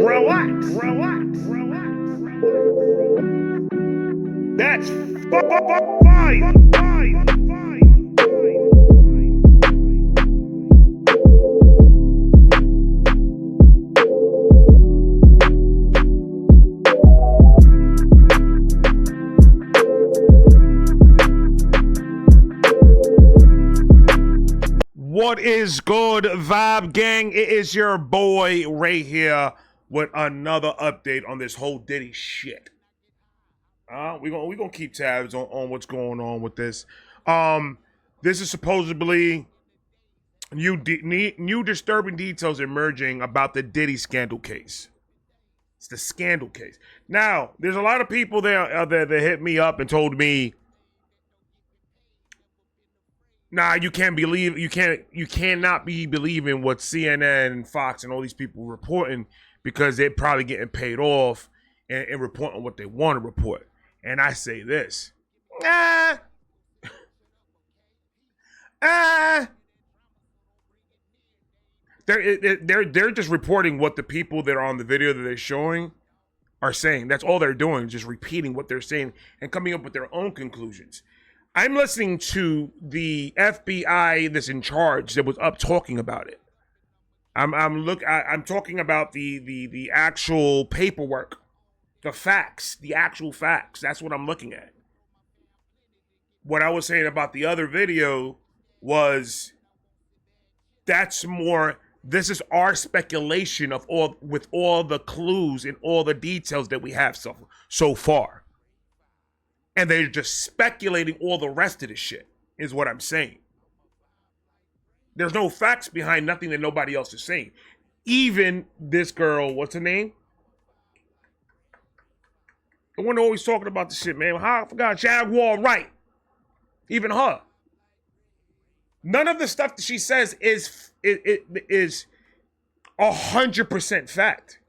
Relax. That's fine. What is good, Vibe Gang? It is your boy Ray here with another update on this whole Diddy shit. We're gonna keep tabs on what's going on with this. This is supposedly new disturbing details emerging about the Diddy scandal case. It's the scandal case. Now, there's a lot of people there that hit me up and told me, nah, you cannot be believing what CNN and Fox and all these people reporting because they're probably getting paid off and reporting what they want to report. And I say this, they're just reporting what the people that are on the video that they're showing are saying. That's all they're doing, just repeating what they're saying and coming up with their own conclusions. I'm listening to the FBI that's in charge that was up talking about it. I'm talking about the actual paperwork, the facts, the actual facts. That's what I'm looking at. What I was saying about the other video was this is our speculation of all the clues and all the details that we have so far. And they're just speculating all the rest of the shit, is what I'm saying. There's no facts behind nothing that nobody else is saying. Even this girl, what's her name? The one always talking about the shit, man. I forgot, Jaguar Wright. Even her. None of the stuff that she says is 100% fact.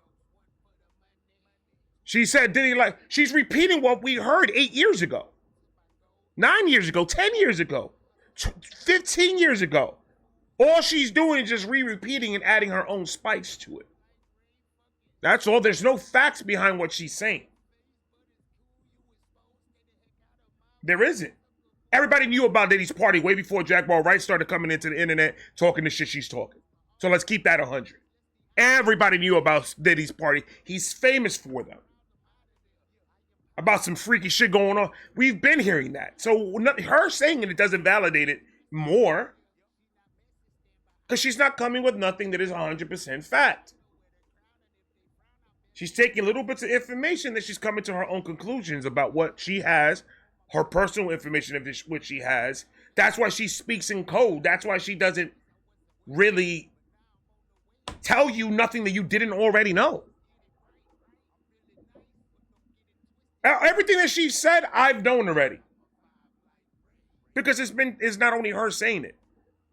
She said Diddy, she's repeating what we heard 8 years ago, 9 years ago, 10 years ago, 15 years ago. All she's doing is just repeating and adding her own spice to it. That's all. There's no facts behind what she's saying. There isn't. Everybody knew about Diddy's party way before Jaguar Wright started coming into the internet talking the shit she's talking. So let's keep that 100. Everybody knew about Diddy's party. He's famous for them. About some freaky shit going on. We've been hearing that. So her saying it doesn't validate it more. Because she's not coming with nothing that is 100% fact. She's taking little bits of information that she's coming to her own conclusions about what she has, her personal information of which she has. That's why she speaks in code. That's why she doesn't really tell you nothing that you didn't already know. Everything that she said, I've known already. Because it's not only her saying it.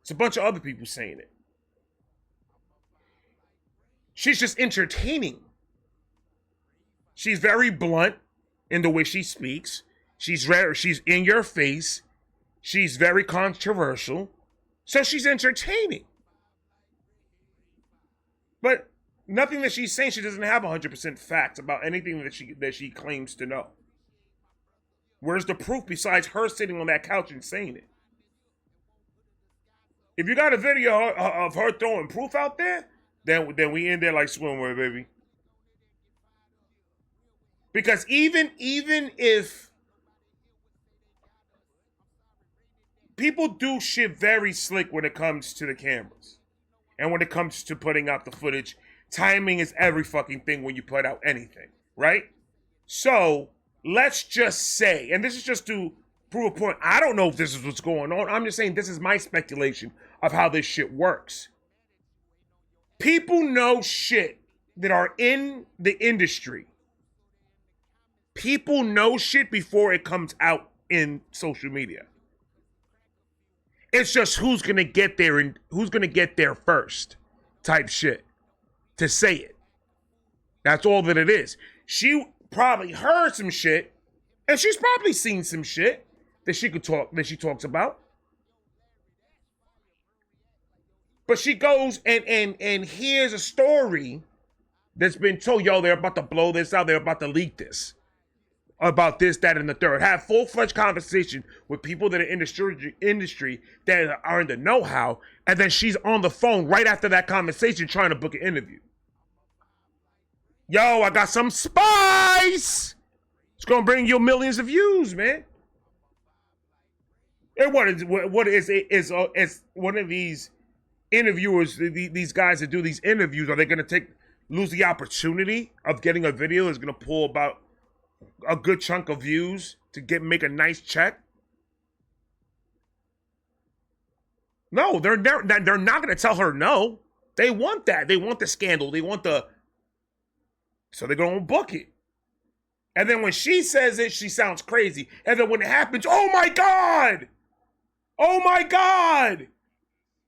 It's a bunch of other people saying it. She's just entertaining. She's very blunt in the way she speaks. She's in your face. She's very controversial. So she's entertaining. But nothing that she's saying, she doesn't have 100% facts about anything that she claims to know. Where's the proof besides her sitting on that couch and saying it? If you got a video of her throwing proof out there, then we in there like swimwear, baby. Because even if people do shit very slick when it comes to the cameras and when it comes to putting out the footage, timing is every fucking thing when you put out anything, right? So let's just say, and this is just to prove a point, I don't know if this is what's going on. I'm just saying this is my speculation of how this shit works. People know shit that are in the industry. People know shit before it comes out in social media. It's just who's gonna get there and who's gonna get there first type shit to say it. That's all that it is. She probably heard some shit, and she's probably seen some shit that she talks about. But she goes and hears a story that's been told, yo, they're about to blow this out, they're about to leak this, about this, that, and the third. Have full-fledged conversation with people that are in the industry that are in the know-how, and then she's on the phone right after that conversation trying to book an interview. Yo, I got some spice. It's gonna bring you millions of views, man. And what is one of these interviewers, these guys that do these interviews, are they gonna lose the opportunity of getting a video that's gonna pull about a good chunk of views to make a nice check? No, they're not gonna tell her no. They want that. They want the scandal. They want so they're gonna book it. And then when she says it, she sounds crazy. And then when it happens, oh my God! Oh my God!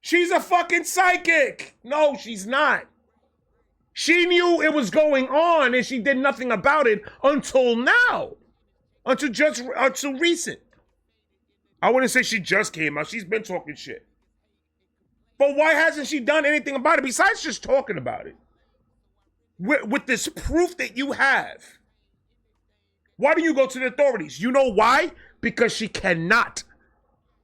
She's a fucking psychic. No, she's not. She knew it was going on and she did nothing about it until now. Until recent. I wouldn't say she just came out. She's been talking shit. But why hasn't she done anything about it besides just talking about it? With this proof that you have. Why do you go to the authorities? You know why? Because she cannot.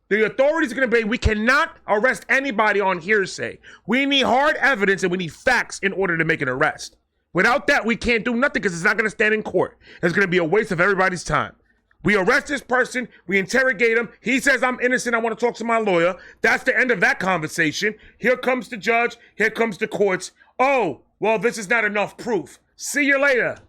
The authorities are going to be, we cannot arrest anybody on hearsay. We need hard evidence and we need facts in order to make an arrest. Without that, we can't do nothing because it's not going to stand in court. It's going to be a waste of everybody's time. We arrest this person. We interrogate him. He says, I'm innocent. I want to talk to my lawyer. That's the end of that conversation. Here comes the judge. Here comes the courts. Oh, well, this is not enough proof. See you later.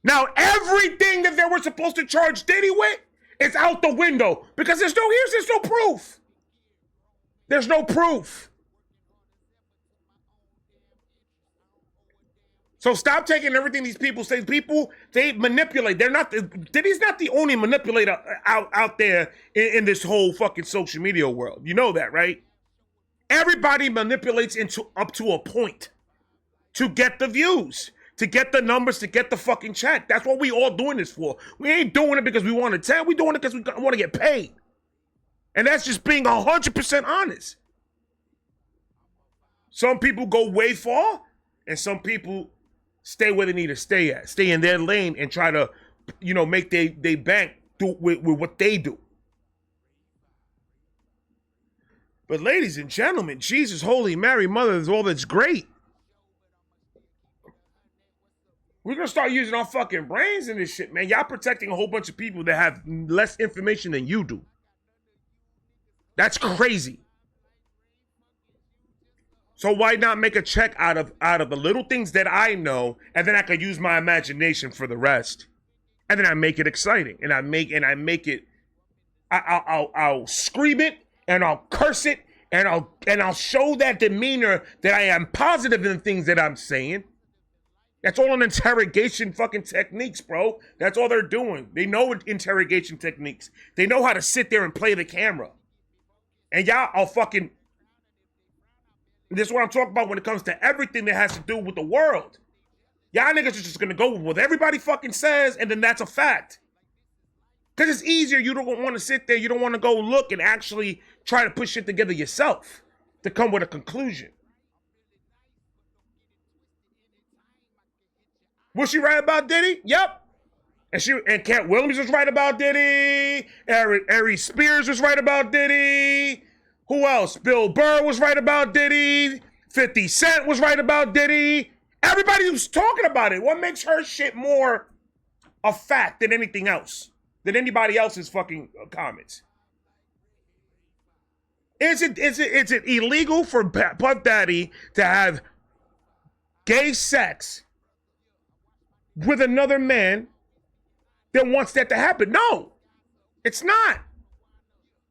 Now, everything that they were supposed to charge Diddy with is out the window because there's no proof. There's no proof. So stop taking everything these people say. People, they manipulate. Diddy's not the only manipulator out there in this whole fucking social media world. You know that, right? Everybody manipulates up to a point to get the views, to get the numbers, to get the fucking check. That's what we all doing this for. We ain't doing it because we want to tell. We doing it because we want to get paid. And that's just being 100% honest. Some people go way far, and some people stay where they need to stay at. Stay in their lane and try to, make they bank with what they do. But ladies and gentlemen, Jesus, Holy Mary, Mother is all that's great. We're going to start using our fucking brains in this shit, man. Y'all protecting a whole bunch of people that have less information than you do. That's crazy. So why not make a check out of the little things that I know, and then I could use my imagination for the rest. And then I make it exciting. And I make it, I'll scream it, and I'll curse it, and I'll show that demeanor that I am positive in the things that I'm saying. That's all an interrogation fucking techniques, bro. That's all they're doing. They know interrogation techniques. They know how to sit there and play the camera. And y'all are fucking... This is what I'm talking about when it comes to everything that has to do with the world. Y'all niggas are just gonna go with what everybody fucking says, and then that's a fact. Because it's easier. You don't want to sit there. You don't want to go look and actually try to put shit together yourself to come with a conclusion. Was she right about Diddy? Yep. And Cat Williams was right about Diddy. Ari Spears was right about Diddy. Who else? Bill Burr was right about Diddy. 50 Cent was right about Diddy. Everybody was talking about it. What makes her shit more a fact than anything else? Than anybody else's fucking comments? Is it illegal for Puff Daddy to have gay sex with another man that wants that to happen? No, it's not.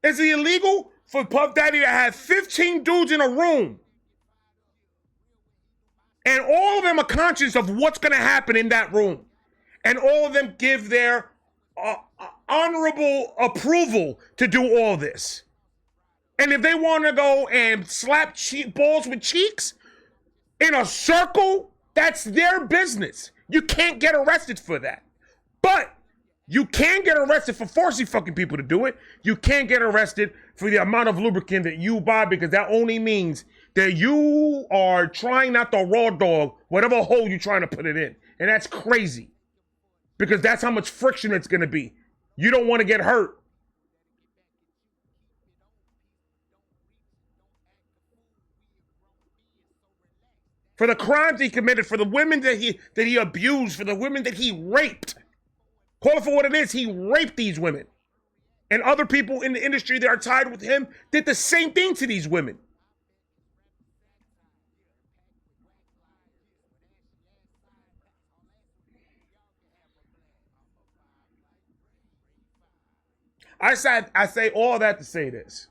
Is it illegal for Puff Daddy to have 15 dudes in a room and all of them are conscious of what's going to happen in that room, and all of them give their honorable approval to do all this? And if they want to go and slap balls with cheeks in a circle, that's their business. You can't get arrested for that. But you can get arrested for forcing fucking people to do it. You can't get arrested for the amount of lubricant that you buy, because that only means that you are trying not to raw dog whatever hole you're trying to put it in. And that's crazy. Because that's how much friction it's going to be. You don't want to get hurt. For the crimes he committed, for the women that he abused, for the women that he raped. Call it for what it is, he raped these women. And other people in the industry that are tied with him did the same thing to these women. I say all that to say this.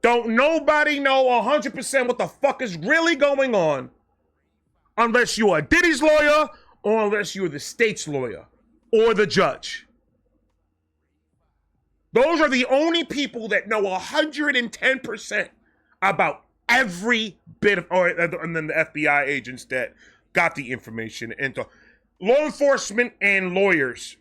Don't nobody know 100% what the fuck is really going on unless you are Diddy's lawyer or unless you're the state's lawyer or the judge. Those are the only people that know 110% about every bit of, and then the FBI agents that got the information. And law enforcement and lawyers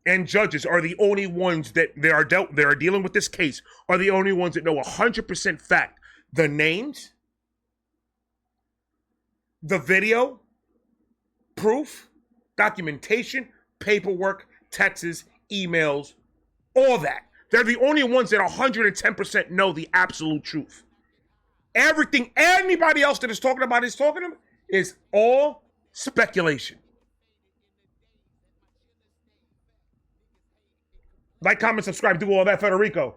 and judges are the only ones that they are dealing with this case, are the only ones that know 100% fact. The names, the video, proof, documentation, paperwork, texts, emails, all that. They're the only ones that 110% know the absolute truth. Everything anybody else that is talking about is all speculation. Like, comment, subscribe, do all that, Federico.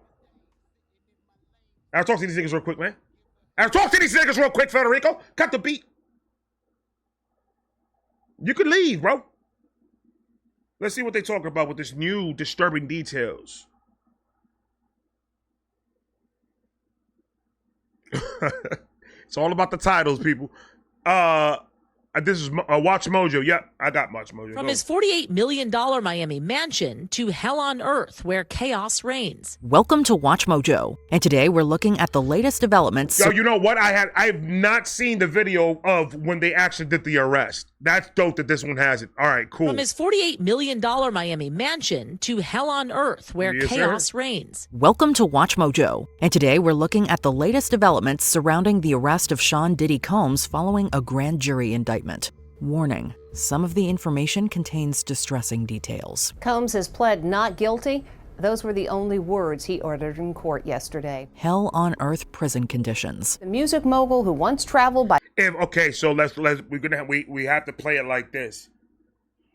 I'll talk to these niggas real quick, man. Federico. Cut the beat. You could leave, bro. Let's see what they talk about with this new disturbing details. It's all about the titles, people. This is Watch Mojo. Yep, I got Watch Mojo. From his $48 million Miami mansion to hell on earth where chaos reigns. Welcome to Watch Mojo. And today we're looking at the latest developments. Yo, you know what? I've not seen the video of when they actually did the arrest. That's dope that this one has it. All right, cool. From his $48 million Miami mansion to hell on earth where chaos reigns. Welcome to Watch Mojo. And today we're looking at the latest developments surrounding the arrest of Sean Diddy Combs following a grand jury indictment. Warning, some of the information contains distressing details. Combs has pled not guilty. Those were the only words he uttered in court yesterday. Hell on earth prison conditions. The music mogul who once traveled by... Okay, so we have to play it like this.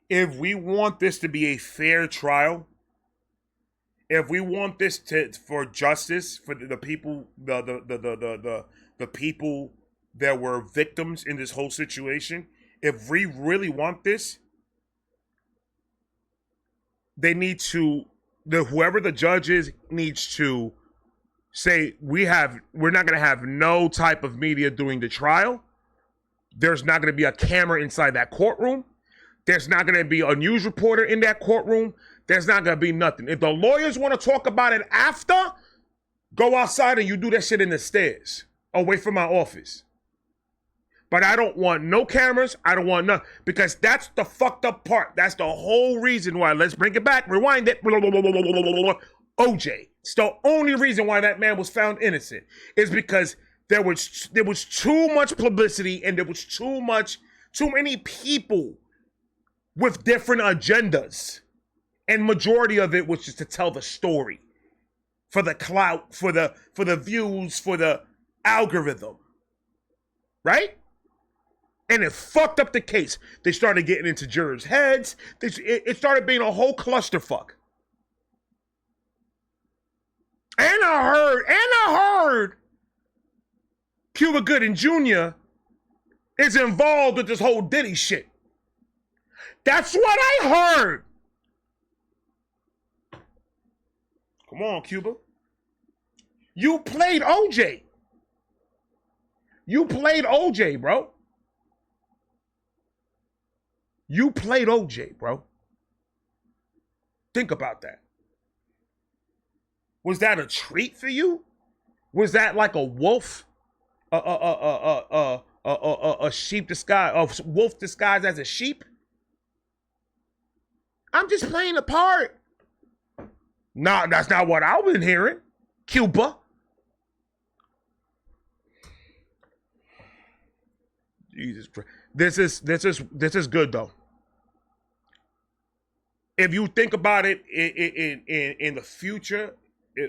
If we want this to be a fair trial, if we want this for justice for the people, the people that were victims in this whole situation, if we really want this, they need to, whoever the judge is needs to say, we're not going to have no type of media doing the trial. There's not going to be a camera inside that courtroom. There's not going to be a news reporter in that courtroom. There's not going to be nothing. If the lawyers want to talk about it after, go outside and you do that shit in the stairs, away from my office. But I don't want no cameras. I don't want none. Because that's the fucked up part. That's the whole reason why. Let's bring it back. Rewind it. OJ. It's the only reason why that man was found innocent. Is because there was too much publicity and there was too many people with different agendas. And majority of it was just to tell the story. For the clout, for the views, for the algorithm. Right? And it fucked up the case. They started getting into jurors' heads. It started being a whole clusterfuck. And I heard Cuba Gooding Jr. is involved with this whole Diddy shit. That's what I heard. Come on, Cuba. You played OJ. You played OJ, bro. You played OJ, bro. Think about that. Was that a treat for you? Was that like a wolf? A sheep disguised, a wolf disguised as a sheep? I'm just playing a part. No, that's not what I've been hearing. Cuba. Jesus Christ. This is good though. If you think about it in the future,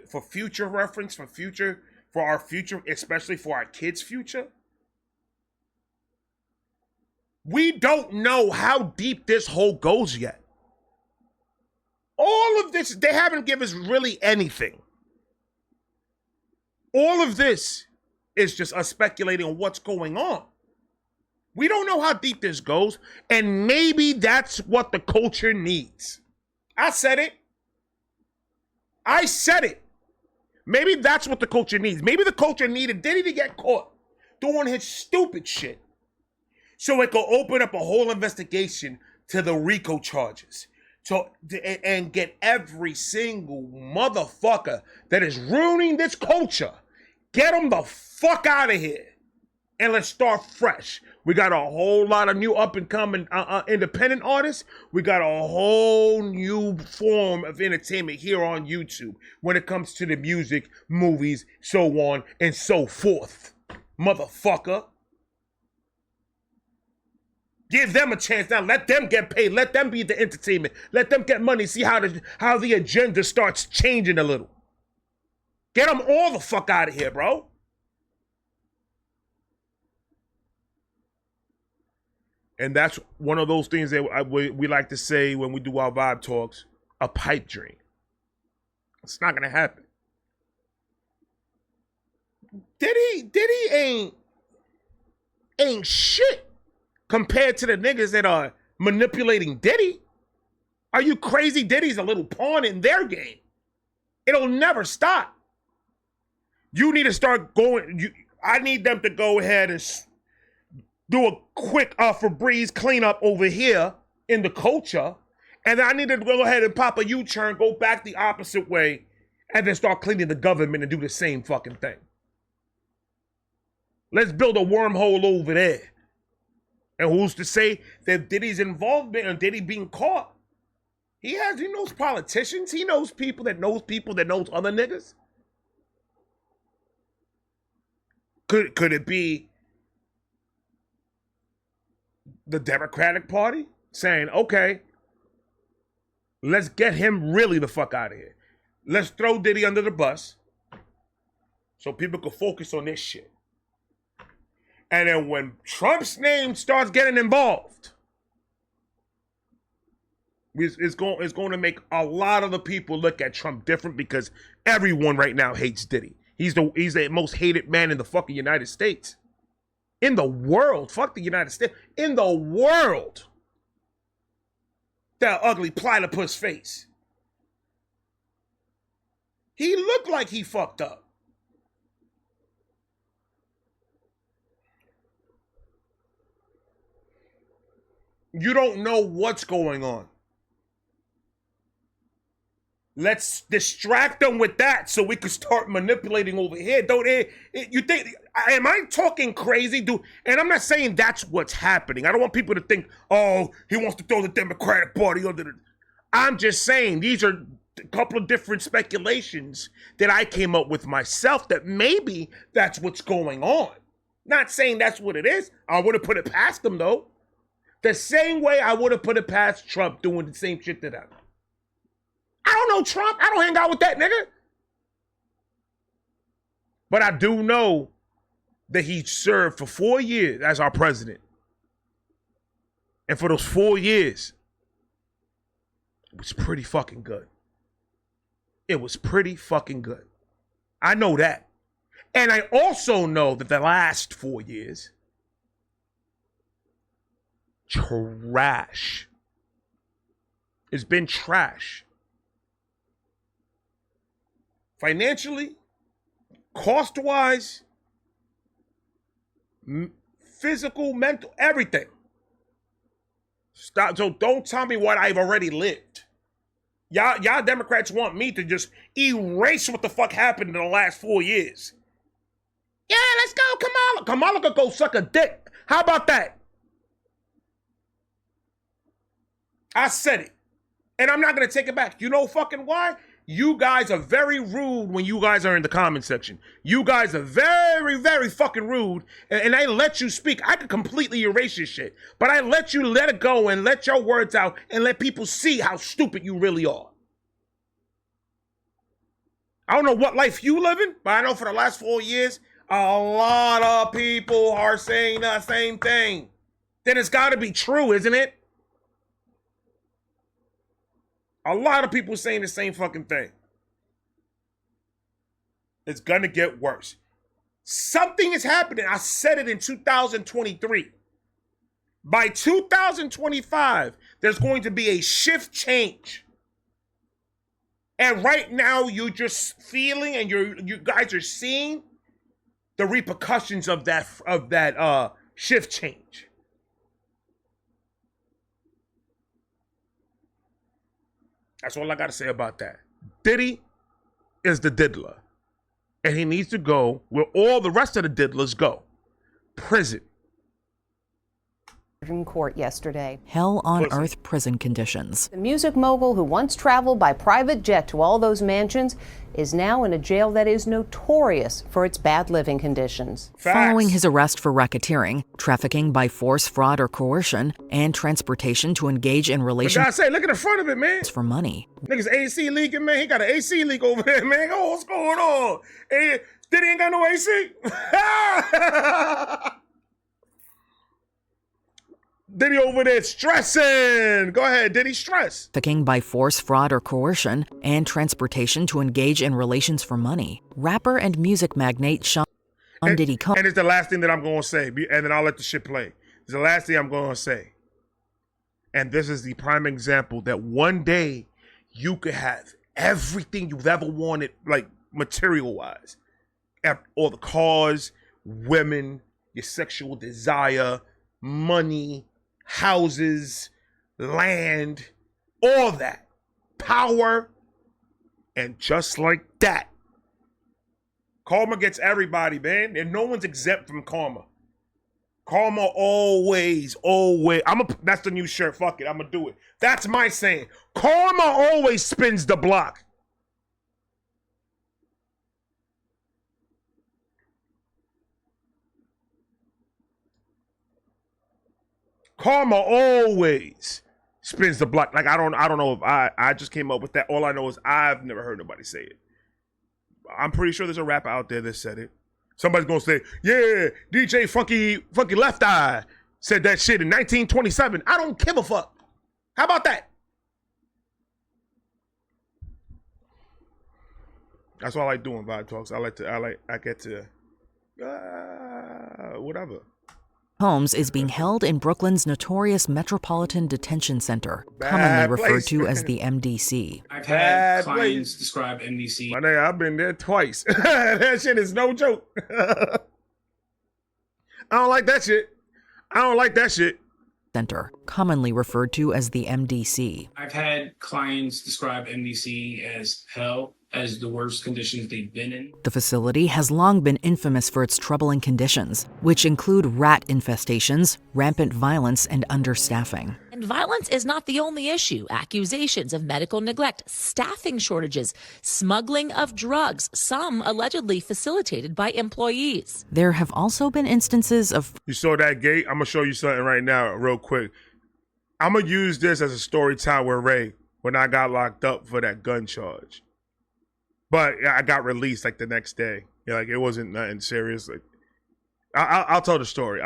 for future reference, for our future, especially for our kids' future, we don't know how deep this hole goes yet. All of this, they haven't given us really anything. All of this is just us speculating on what's going on. We don't know how deep this goes, and maybe that's what the culture needs. I said it. I said it. Maybe that's what the culture needs. Maybe the culture needed Diddy to get caught doing his stupid shit so it could open up a whole investigation to the RICO charges. And get every single motherfucker that is ruining this culture, get them the fuck out of here. And let's start fresh. We got a whole lot of new up-and-coming independent artists. We got a whole new form of entertainment here on YouTube when it comes to the music, movies, so on and so forth. Motherfucker. Give them a chance now. Let them get paid. Let them be the entertainment. Let them get money. See how the agenda starts changing a little. Get them all the fuck out of here, bro. And that's one of those things that we like to say when we do our vibe talks, a pipe dream. It's not going to happen. Diddy ain't shit compared to the niggas that are manipulating Diddy. Are you crazy? Diddy's a little pawn in their game. It'll never stop. You need to start going. I need them to go ahead and do a quick Febreze cleanup over here in the culture. And then I need to go ahead and pop a U-turn, go back the opposite way, and then start cleaning the government and do the same fucking thing. Let's build a wormhole over there. And who's to say that Diddy's involvement and Diddy being caught? He knows politicians. He knows people that knows other niggas. Could it be the Democratic Party saying, okay, let's get him really the fuck out of here. Let's throw Diddy under the bus so people can focus on this shit. And then when Trump's name starts getting involved, it's going to make a lot of the people look at Trump different because everyone right now hates Diddy. He's the most hated man in the fucking United States. In the world. Fuck the United States. In the world. That ugly platypus face. He looked like he fucked up. You don't know what's going on. Let's distract them with that so we can start manipulating over here. You think, am I talking crazy, dude? And I'm not saying that's what's happening. I don't want people to think, oh, he wants to throw the Democratic Party under the... I'm just saying these are a couple of different speculations that I came up with myself that maybe that's what's going on. Not saying that's what it is. I would have put it past them, though. The same way I would have put it past Trump doing the same shit to them. I don't know Trump. I don't hang out with that nigga. But I do know that he served for 4 years as our president. And for those 4 years, it was pretty fucking good. It was pretty fucking good. I know that. And I also know that the last 4 years, trash. It's been trash. Financially, cost-wise, physical, mental, everything. Stop. So don't tell me what I've already lived. Y'all Democrats want me to just erase what the fuck happened in the last 4 years. Yeah, let's go, Kamala. Kamala could go suck a dick. How about that? I said it. And I'm not going to take it back. You know fucking why? You guys are very rude when you guys are in the comment section. You guys are very, very fucking rude. And I let you speak. I could completely erase your shit. But I let you let it go and let your words out and let people see how stupid you really are. I don't know what life you living, but I know for the last 4 years, a lot of people are saying the same thing. Then it's got to be true, isn't it? A lot of people saying the same fucking thing. It's gonna get worse. Something is happening. I said it in 2023. By 2025, there's going to be a shift change. And right now, you're just feeling and you guys are seeing the repercussions of that shift change. That's all I got to say about that. Diddy is the diddler. And he needs to go where all the rest of the diddlers go. Prison. In court yesterday. Hell on earth prison conditions. The music mogul who once traveled by private jet to all those mansions is now in a jail that is notorious for its bad living conditions. Facts. Following his arrest for racketeering, trafficking by force, fraud, or coercion, and transportation to engage in relations. I say, look at the front of it, man. For money. Niggas AC leaking, man. He got an AC leak over there, man. Oh, what's going on? Hey, Diddy ain't got no AC? Diddy over there stressing. Go ahead, Diddy, stress. Trafficking by force, fraud, or coercion, and transportation to engage in relations for money. Rapper and music magnate Sean Diddy Combs. And it's the last thing that I'm going to say, and then I'll let the shit play. It's the last thing I'm going to say. And this is the prime example that one day you could have everything you've ever wanted, like material-wise. All the cars, women, your sexual desire, money, houses, land, all that. Power. And just like that, karma gets everybody, man. And no one's exempt from karma. Karma always. That's the new shirt. Fuck it. I'm going to do it. That's my saying. Karma always spins the block. Karma always spins the block. Like I don't know if I just came up with that. All I know is I've never heard nobody say it. I'm pretty sure there's a rapper out there that said it. Somebody's gonna say, yeah, DJ Funky Left Eye said that shit in 1927. I don't give a fuck. How about that? That's all I like doing Vibe Talks. I get to whatever. Holmes is being held in Brooklyn's notorious Metropolitan Detention Center, commonly referred to as the MDC. I've had clients describe MDC. My nigga, I've been there twice. That shit is no joke. I don't like that shit. Center, commonly referred to as the MDC. I've had clients describe MDC as hell, as the worst conditions they've been in. The facility has long been infamous for its troubling conditions, which include rat infestations, rampant violence, and understaffing. And violence is not the only issue. Accusations of medical neglect, staffing shortages, smuggling of drugs, some allegedly facilitated by employees. There have also been instances of... You saw that gate? I'm going to show you something right now real quick. I'm going to use this as a story time with Ray when I got locked up for that gun charge. But I got released like the next day. Yeah, like it wasn't nothing serious. Like I'll tell the story.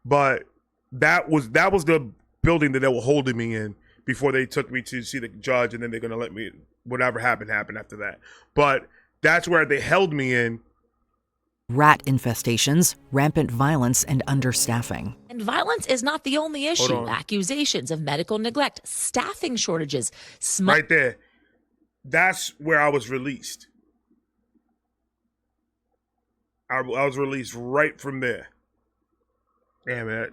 But that was the building that they were holding me in before they took me to see the judge, and then they're gonna let me. Whatever happened after that. But that's where they held me in. Rat infestations, rampant violence, and understaffing. And violence is not the only issue. Accusations of medical neglect, staffing shortages, right there. That's where I was released. I was released right from there. Damn it.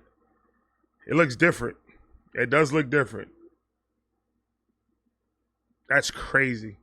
It looks different. It does look different. That's crazy.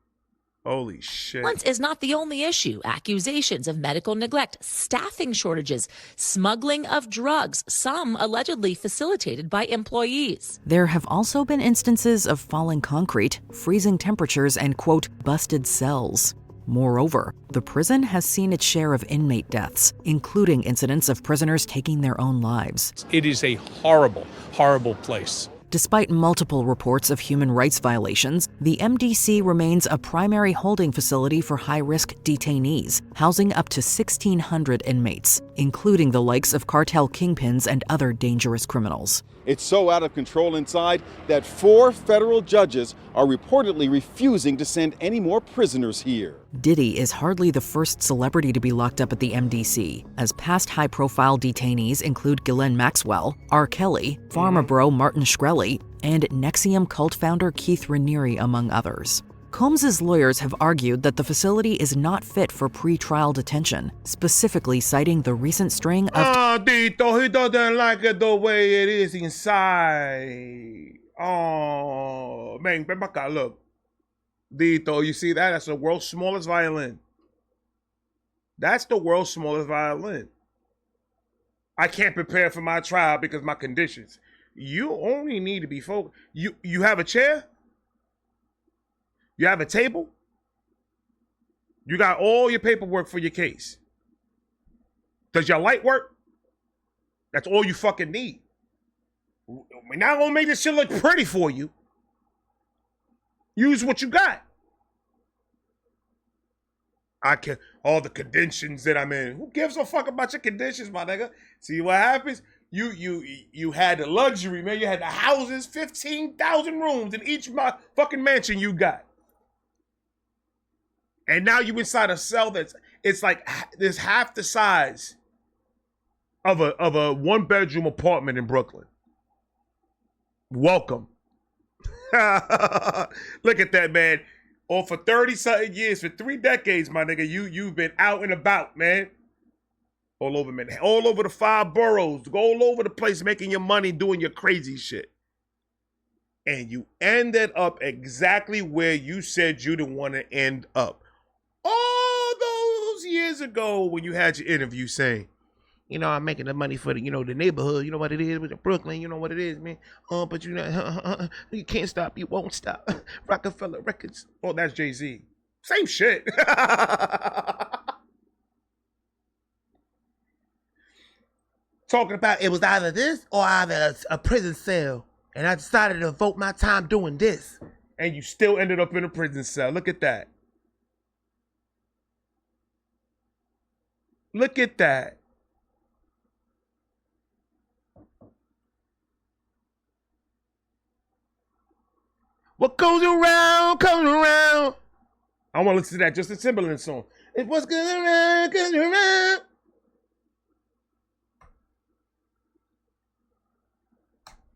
Holy shit. Violence is not the only issue. Accusations of medical neglect, staffing shortages, smuggling of drugs, some allegedly facilitated by employees. There have also been instances of falling concrete, freezing temperatures, and, quote, busted cells. Moreover, the prison has seen its share of inmate deaths, including incidents of prisoners taking their own lives. It is a horrible, horrible place. Despite multiple reports of human rights violations, the MDC remains a primary holding facility for high-risk detainees, housing up to 1,600 inmates, including the likes of cartel kingpins and other dangerous criminals. It's so out of control inside that 4 federal judges are reportedly refusing to send any more prisoners here. Diddy is hardly the first celebrity to be locked up at the MDC, as past high-profile detainees include Ghislaine Maxwell, R. Kelly, Pharma Bro Martin Shkreli, and Nexium cult founder Keith Raniere, among others. Combs's lawyers have argued that the facility is not fit for pre-trial detention, specifically citing the recent string of Dito, he doesn't like it the way it is inside. Oh, man, ven acá, look. Dito, you see that? That's the world's smallest violin. That's the world's smallest violin. I can't prepare for my trial because of my conditions. You only need to be focused. You have a chair? You have a table? You got all your paperwork for your case. Does your light work? That's all you fucking need. We're not gonna make this shit look pretty for you. Use what you got. I can all the conditions that I'm in. Who gives a fuck about your conditions, my nigga? See what happens? You had the luxury, man. You had the houses, 15,000 rooms in each fucking mansion you got. And now you inside a cell it's like there's half the size of a 1-bedroom apartment in Brooklyn. Welcome. Look at that, man. Oh, for 30-something years, for 3 decades, my nigga, you've been out and about, man. All over, man. All over the 5 boroughs. All over the place making your money, doing your crazy shit. And you ended up exactly where you said you didn't want to end up. All those years ago when you had your interview saying, you know, I'm making the money for the, the neighborhood. You know what it is with Brooklyn. You know what it is, man. But you can't stop. You won't stop. Rockefeller Records. Oh, that's Jay-Z. Same shit. Talking about it was either this or either a prison cell. And I decided to devote my time doing this. And you still ended up in a prison cell. Look at that. Look at that. What goes around, comes around. I want to listen to that Justin Timberlake song. It was good around, comes around.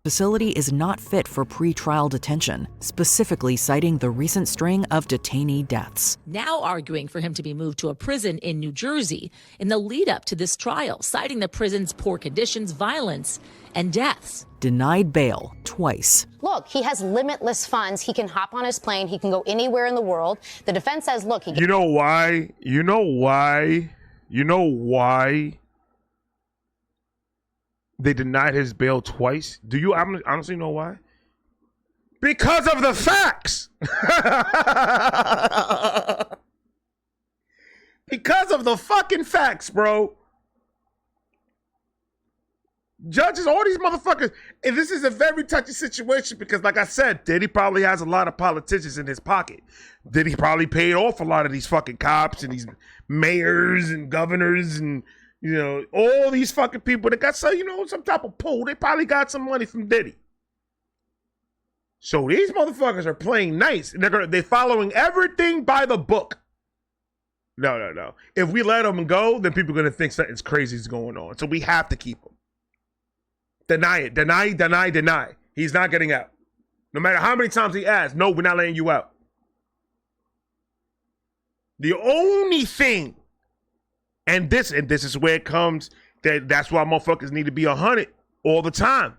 Facility is not fit for pre-trial detention, specifically citing the recent string of detainee deaths. Now arguing for him to be moved to a prison in New Jersey in the lead up to this trial, citing the prison's poor conditions, violence, and deaths. Denied bail twice. Look, he has limitless funds. He can hop on his plane. He can go anywhere in the world. The defense says, look, You know why? They denied his bail twice. Do you honestly know why? Because of the facts. Because of the fucking facts, bro. Judges, all these motherfuckers, and this is a very touchy situation because, like I said, Diddy probably has a lot of politicians in his pocket. Diddy probably paid off a lot of these fucking cops and these mayors and governors and all these fucking people that got some type of pull. They probably got some money from Diddy. So these motherfuckers are playing nice. And they're following everything by the book. No. If we let them go, then people are going to think something's crazy is going on. So we have to keep them. Deny it. Deny. He's not getting out. No matter how many times he asks, no, we're not letting you out. The only thing, and this is where it comes, that's why motherfuckers need to be 100 all the time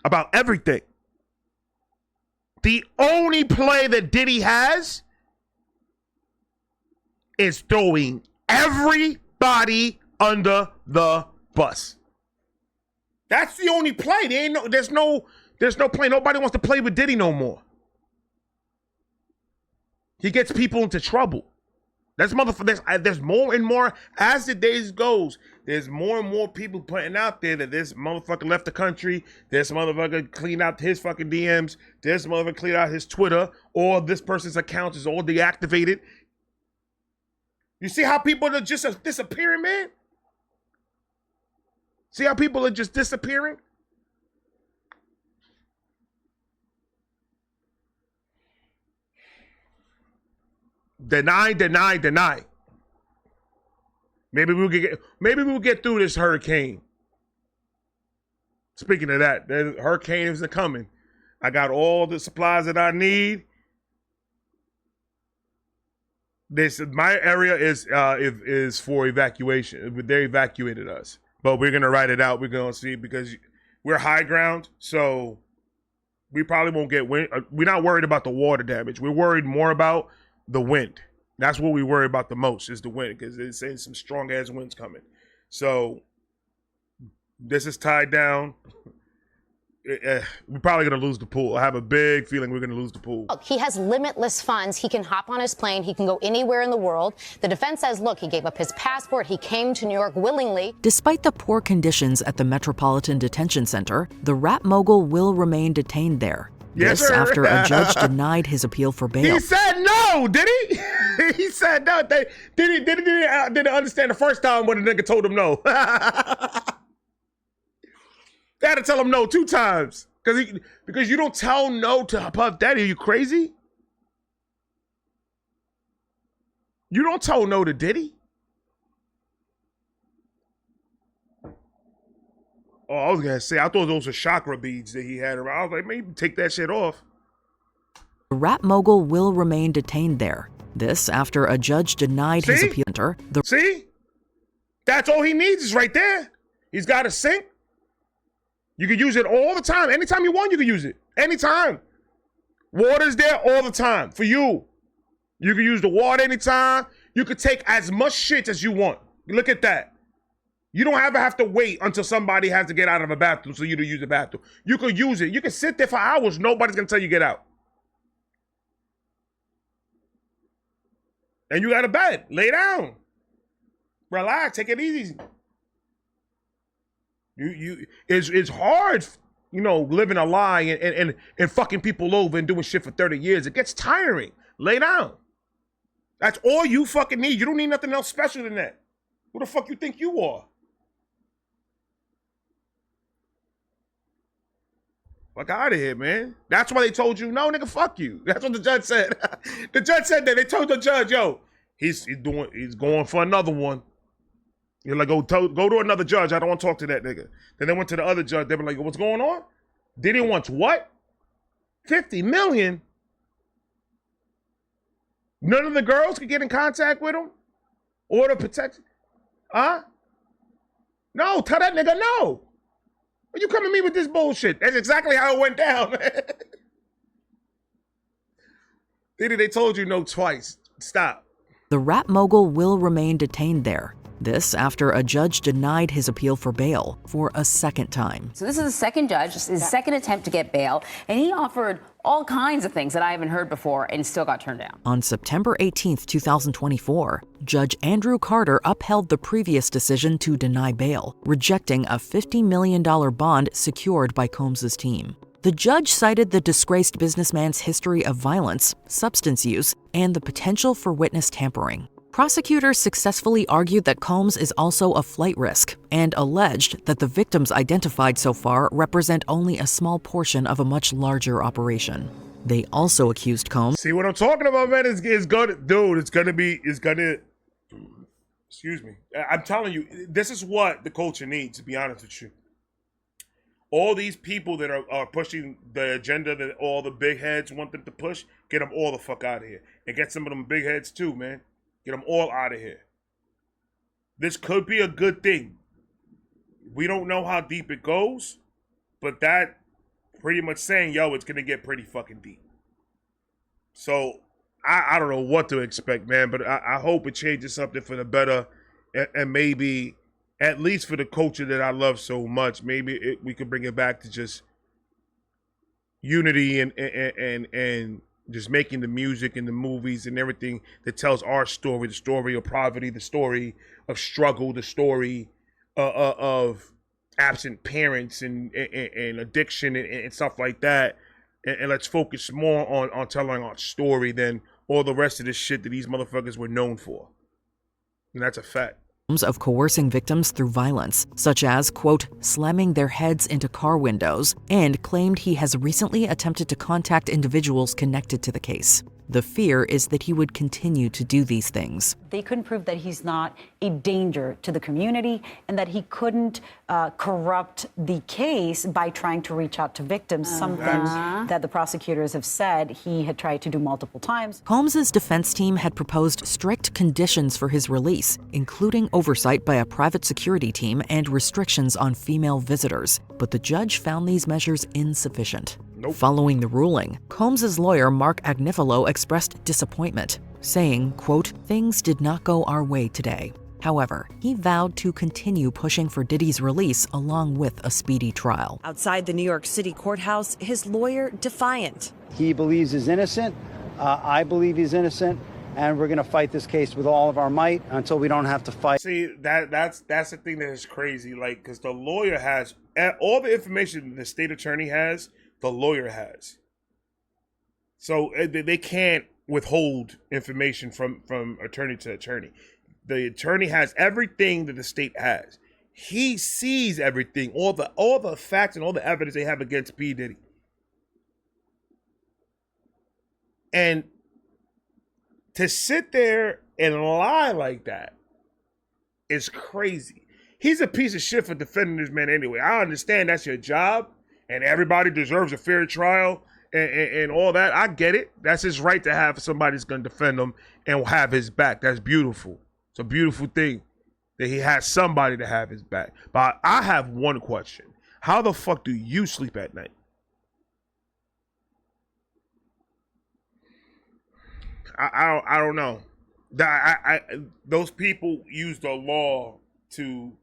about everything. The only play that Diddy has is throwing everybody under the bus. That's the only play. There's no play. Nobody wants to play with Diddy no more. He gets people into trouble. That's motherfucker. There's more and more as the days goes. There's more and more people putting out there that this motherfucker left the country. This motherfucker cleaned out his fucking DMs. This motherfucker cleaned out his Twitter. Or this person's account is all deactivated. You see how people are just disappearing, man? See how people are just disappearing? Deny. Maybe we'll get through this hurricane. Speaking of that, the hurricane isn't coming. I got all the supplies that I need. My area is for evacuation. They evacuated us, but we're gonna ride it out. We're gonna see because we're high ground, so we probably won't get wind. We're not worried about the water damage. We're worried more about the wind. That's what we worry about the most is the wind because they're saying some strong ass winds coming. So this is tied down. We're probably going to lose the pool. I have a big feeling we're going to lose the pool. Look, he has limitless funds. He can hop on his plane. He can go anywhere in the world. The defense says, look, he gave up his passport. He came to New York willingly. Despite the poor conditions at the Metropolitan Detention Center, the rap mogul will remain detained there. Yes, this sir. after a judge denied his appeal for bail. He said no, did he? He said no. Didn't understand the first time when the nigga told him no. They had to tell him no 2 times. Because you don't tell no to Puff Daddy. Are you crazy? You don't tell no to Diddy. Oh, I was going to say, I thought those were chakra beads that he had around. I was like, maybe take that shit off. The rap mogul will remain detained there. This after a judge denied his appeal. See? That's all he needs is right there. He's got a sink. You can use it all the time. Anytime you want, you can use it. Anytime. Water's there all the time for you. You can use the water anytime. You can take as much shit as you want. Look at that. You don't ever have to wait until somebody has to get out of a bathroom so you to use the bathroom. You can use it. You can sit there for hours. Nobody's going to tell you get out. And you got a bed. Lay down. Relax. Take it easy. It's hard, living a lie and fucking people over and doing shit for 30 years. It gets tiring. Lay down. That's all you fucking need. You don't need nothing else special than that. Who the fuck you think you are? Fuck out of here, man. That's why they told you, no, nigga, fuck you. That's what the judge said. The judge said that. They told the judge, yo, he's going for another one. You're like, go to another judge. I don't want to talk to that nigga. Then they went to the other judge. They were like, what's going on? Diddy wants what? 50 million? None of the girls could get in contact with him? Order protection? Huh? No, tell that nigga no. Are you coming to me with this bullshit? That's exactly how it went down, man. Diddy, they told you no twice. Stop. The rap mogul will remain detained there. This after a judge denied his appeal for bail for a second time. So this is the second judge, his second attempt to get bail, and he offered all kinds of things that I haven't heard before and still got turned down. On September 18th, 2024, Judge Andrew Carter upheld the previous decision to deny bail, rejecting a $50 million bond secured by Combs's team. The judge cited the disgraced businessman's history of violence, substance use, and the potential for witness tampering. Prosecutors successfully argued that Combs is also a flight risk and alleged that the victims identified so far represent only a small portion of a much larger operation. They also accused Combs. See what I'm talking about, man? It's gonna, dude. It's gonna. Excuse me. I'm telling you, this is what the culture needs. To be honest with you, all these people that are pushing the agenda that all the big heads want them to push, get them all the fuck out of here, and get some of them big heads too, man. Get them all out of here. This could be a good thing. We don't know how deep it goes, but that pretty much saying, yo, it's going to get pretty fucking deep. So I don't know what to expect, man, but I hope it changes something for the better, and maybe at least for the culture that I love so much, maybe we could bring it back to just unity and just making the music and the movies and everything that tells our story, the story of poverty, the story of struggle, the story of absent parents and addiction and stuff like that. And let's focus more on telling our story than all the rest of the shit that these motherfuckers were known for. And that's a fact. Of coercing victims through violence, such as, quote, slamming their heads into car windows, and claimed he has recently attempted to contact individuals connected to the case. The fear is that he would continue to do these things. They couldn't prove that he's not a danger to the community and that he couldn't corrupt the case by trying to reach out to victims, something that the prosecutors have said he had tried to do multiple times. Combs's defense team had proposed strict conditions for his release, including oversight by a private security team and restrictions on female visitors. But the judge found these measures insufficient. Nope. Following the ruling, Combs's lawyer, Mark Agnifilo, expressed disappointment, saying, quote, things did not go our way today. However, he vowed to continue pushing for Diddy's release along with a speedy trial. Outside the New York City courthouse, his lawyer defiant. He believes he's innocent. I believe he's innocent. And we're going to fight this case with all of our might until we don't have to fight. See, that's the thing that is crazy. Like, because the lawyer has all the information the state attorney has, the lawyer has. So they can't withhold information from attorney to attorney. The attorney has everything that the state has. He sees everything, all the facts and all the evidence they have against P. Diddy. And to sit there and lie like that is crazy. He's a piece of shit for defending this man anyway. I understand that's your job and everybody deserves a fair trial and all that. I get it. That's his right to have somebody that's going to defend him and have his back. That's beautiful. It's a beautiful thing that he has somebody to have his back. But I have one question. How the fuck do you sleep at night? I don't know. Those people use the law to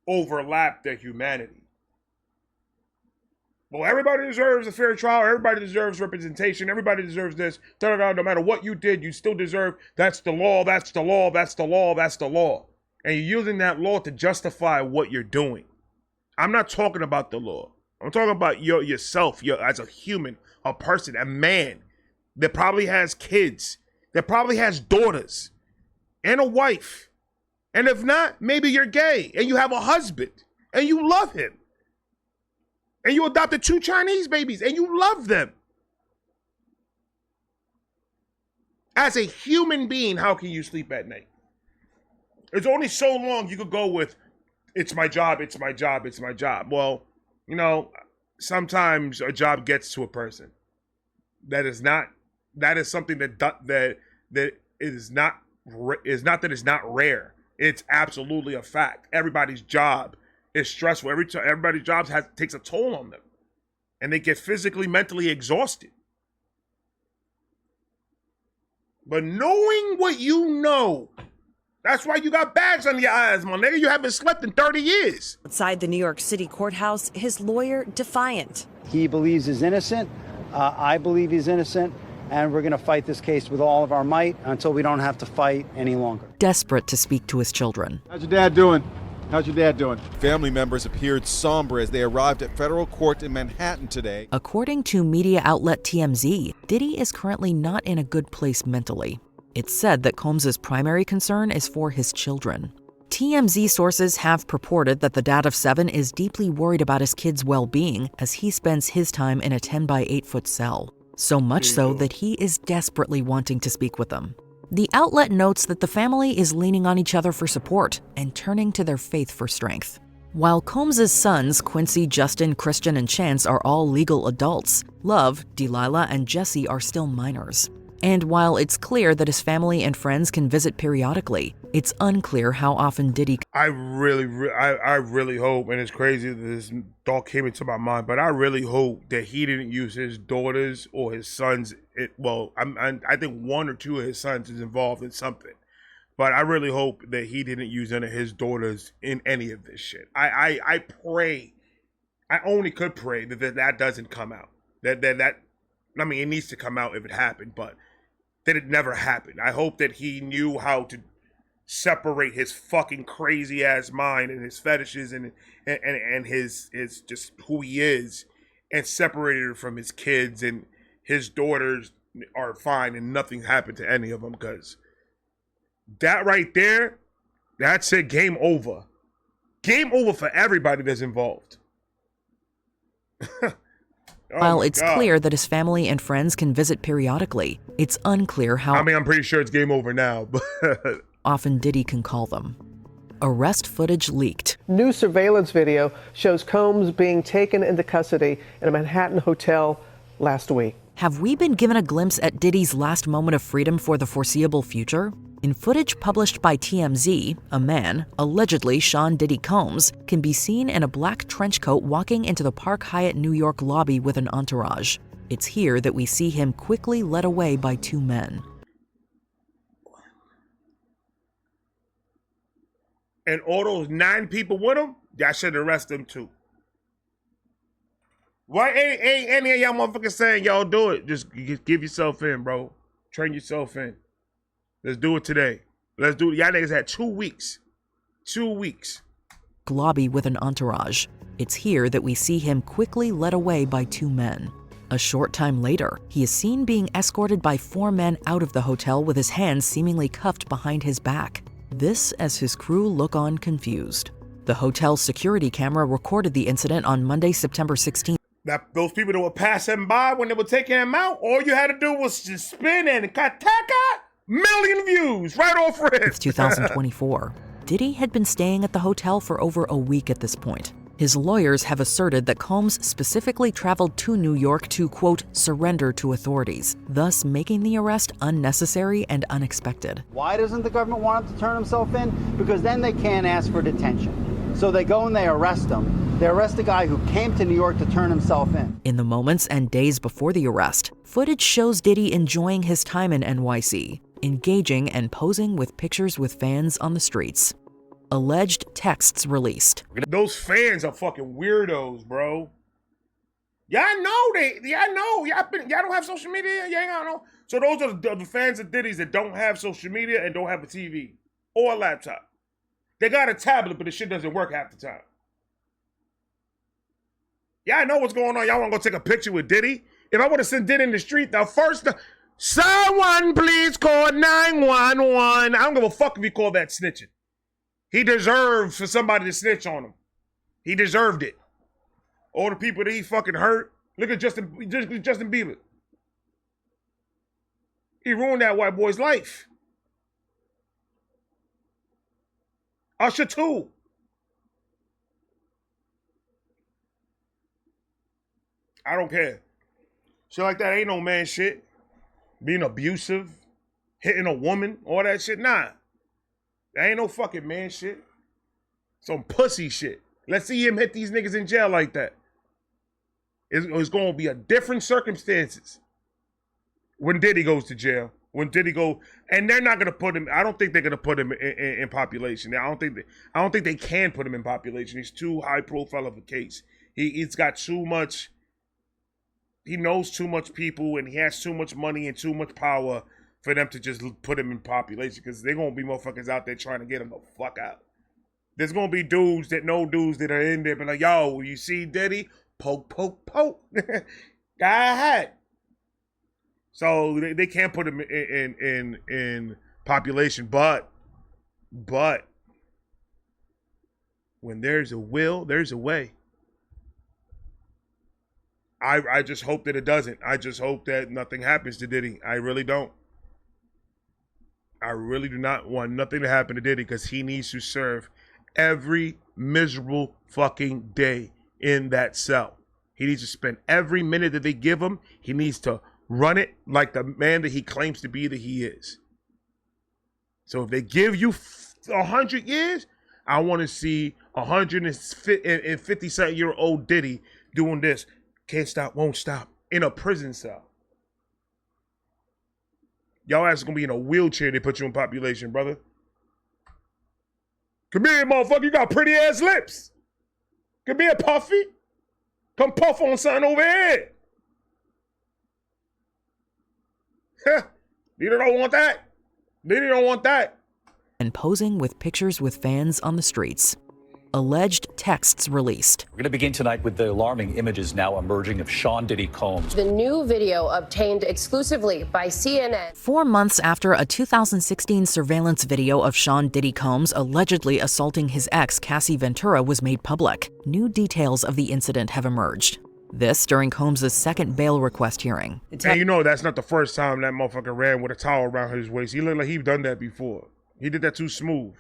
overlap their humanity. Well, everybody deserves a fair trial. Everybody deserves representation. Everybody deserves this. No matter what you did, you still deserve. That's the law. That's the law. That's the law. That's the law. And you're using that law to justify what you're doing. I'm not talking about the law. I'm talking about yourself as a human, a person, a man that probably has kids, that probably has daughters and a wife. And if not, maybe you're gay and you have a husband and you love him. And you adopted 2 Chinese babies and you love them. As a human being, how can you sleep at night? There's only so long you could go with, it's my job, it's my job, it's my job. Well, you know, sometimes a job gets to a person. That is something that is not that it's not rare. It's absolutely a fact. Everybody's job is stressful. Everybody's job takes a toll on them. And they get physically, mentally exhausted. But knowing what you know, that's why you got bags under your eyes, my nigga. You haven't slept in 30 years. Outside the New York City courthouse, his lawyer defiant. He believes he's innocent. I believe he's innocent. And we're going to fight this case with all of our might until we don't have to fight any longer. Desperate to speak to his children. How's your dad doing? How's your dad doing? Family members appeared somber as they arrived at federal court in Manhattan today. According to media outlet TMZ, Diddy is currently not in a good place mentally. It's said that Combs's primary concern is for his children. TMZ sources have purported that the dad of 7 is deeply worried about his kids' well-being as he spends his time in a 10 by 8 foot cell. So much so that he is desperately wanting to speak with them. The outlet notes that the family is leaning on each other for support and turning to their faith for strength. While Combs's sons, Quincy, Justin, Christian, and Chance, are all legal adults, Love, Delilah, and Jesse are still minors. And while it's clear that his family and friends can visit periodically, it's unclear how often Diddy... I really hope, and it's crazy that this thought came into my mind, but I really hope that he didn't use his daughters or his sons. I think one or two of his sons is involved in something. But I really hope that he didn't use any of his daughters in any of this shit. I pray, I only could pray that doesn't come out. That I mean, it needs to come out if it happened, but that it never happened. I hope that he knew how to separate his fucking crazy ass mind and his fetishes and his just who he is, and separated it from his kids, and his daughters are fine and nothing happened to any of them, because that right there, that's it. Game over. Game over for everybody that's involved. While it's clear that his family and friends can visit periodically, it's unclear how... I mean, I'm pretty sure it's game over now, but... often Diddy can call them. Arrest footage leaked. New surveillance video shows Combs being taken into custody in a Manhattan hotel last week. Have we been given a glimpse at Diddy's last moment of freedom for the foreseeable future? In footage published by TMZ, a man, allegedly Sean Diddy Combs, can be seen in a black trench coat walking into the Park Hyatt New York lobby with an entourage. It's here that we see him quickly led away by two men. And all those 9 people with him, y'all should arrest them too. Why ain't any of y'all motherfuckers saying y'all do it? Just give yourself in, bro. Train yourself in. Let's do it today. Let's do it. Y'all niggas had 2 weeks. 2 weeks. Lobby with an entourage. It's here that we see him quickly led away by two men. A short time later, he is seen being escorted by 4 men out of the hotel with his hands seemingly cuffed behind his back. This as his crew look on confused. The hotel's security camera recorded the incident on Monday, September 16th. That those people that were passing by when they were taking him out, all you had to do was just spin and kataka, million views right off rip. It's 2024. Diddy had been staying at the hotel for over a week at this point. His lawyers have asserted that Combs specifically traveled to New York to, quote, surrender to authorities, thus making the arrest unnecessary and unexpected. Why doesn't the government want him to turn himself in? Because then they can't ask for detention. So they go and they arrest him. They arrest a guy who came to New York to turn himself in. In the moments and days before the arrest, footage shows Diddy enjoying his time in NYC, engaging and posing with pictures with fans on the streets. Alleged texts released. Those fans are fucking weirdos, bro. Y'all know y'all don't have social media. Y'all ain't gonna know. So those are the fans of Diddy's that don't have social media and don't have a TV or a laptop. They got a tablet, but the shit doesn't work half the time. Y'all know what's going on. Y'all want to go take a picture with Diddy? If I would have sent Diddy in the street, someone please call 911. I don't give a fuck if he called that snitching. He deserved for somebody to snitch on him. He deserved it. All the people that he fucking hurt. Look at Justin Bieber. He ruined that white boy's life. Usher too. I don't care. Shit like that ain't no man shit. Being abusive, hitting a woman, all that shit, nah. That ain't no fucking man shit. Some pussy shit. Let's see him hit these niggas in jail like that. It's going to be a different circumstances when Diddy goes to jail. When Diddy go, and they're not going to put him, I don't think they're going to put him in population. I don't think they can put him in population. He's too high profile of a case. He's got too much, he knows too much people, and he has too much money and too much power for them to just put him in population, because they're going to be motherfuckers out there trying to get him the fuck out. There's going to be dudes that are in there, but like, yo, you see Diddy? Poke, poke, poke. Guy hat. So they can't put him in population, but when there's a will, there's a way. I just hope that it doesn't. I just hope that nothing happens to Diddy. I really don't. I really do not want nothing to happen to Diddy, because he needs to serve every miserable fucking day in that cell. He needs to spend every minute that they give him. He needs to run it like the man that he claims to be that he is. So if they give you 100 years, I want to see 150-something-year-old Diddy doing this. Can't stop, won't stop. In a prison cell. Y'all ass gonna be in a wheelchair. They put you in population, brother. Come here, motherfucker. You got pretty ass lips. Come here, Puffy. Come puff on something over here. Diddy don't want that. Diddy don't want that. And posing with pictures with fans on the streets. Alleged texts released. We're going to begin tonight with the alarming images now emerging of Sean Diddy Combs. The new video obtained exclusively by CNN. 4 months after a 2016 surveillance video of Sean Diddy Combs allegedly assaulting his ex, Cassie Ventura, was made public, new details of the incident have emerged. This during Combs' second bail request hearing. And you know that's not the first time that motherfucker ran with a towel around his waist. He looked like he'd done that before. He did that too smooth.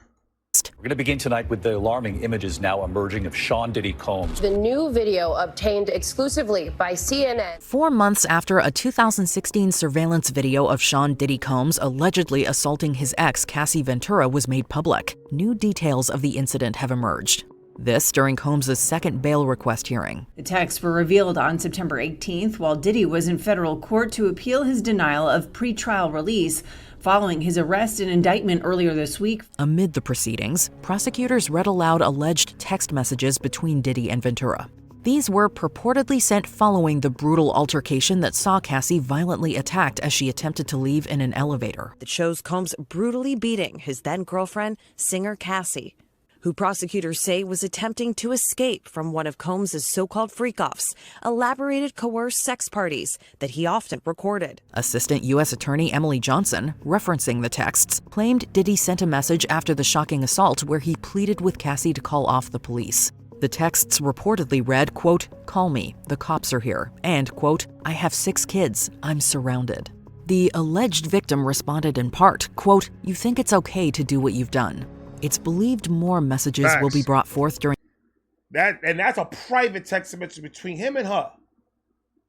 We're going to begin tonight with the alarming images now emerging of Sean Diddy Combs. The new video obtained exclusively by CNN. 4 months after a 2016 surveillance video of Sean Diddy Combs allegedly assaulting his ex, Cassie Ventura, was made public, new details of the incident have emerged. This during Combs' second bail request hearing. The texts were revealed on September 18th while Diddy was in federal court to appeal his denial of pretrial release following his arrest and indictment earlier this week. Amid the proceedings, prosecutors read aloud alleged text messages between Diddy and Ventura. These were purportedly sent following the brutal altercation that saw Cassie violently attacked as she attempted to leave in an elevator. That shows Combs brutally beating his then-girlfriend, singer Cassie, who prosecutors say was attempting to escape from one of Combs' so-called freak-offs, elaborated coerced sex parties that he often recorded. Assistant U.S. Attorney Emily Johnson, referencing the texts, claimed Diddy sent a message after the shocking assault where he pleaded with Cassie to call off the police. The texts reportedly read, quote, "Call me, the cops are here," and, quote, "I have 6 kids, I'm surrounded." The alleged victim responded in part, quote, "You think it's okay to do what you've done." It's believed more messages will be brought forth during that, and that's a private text message between him and her.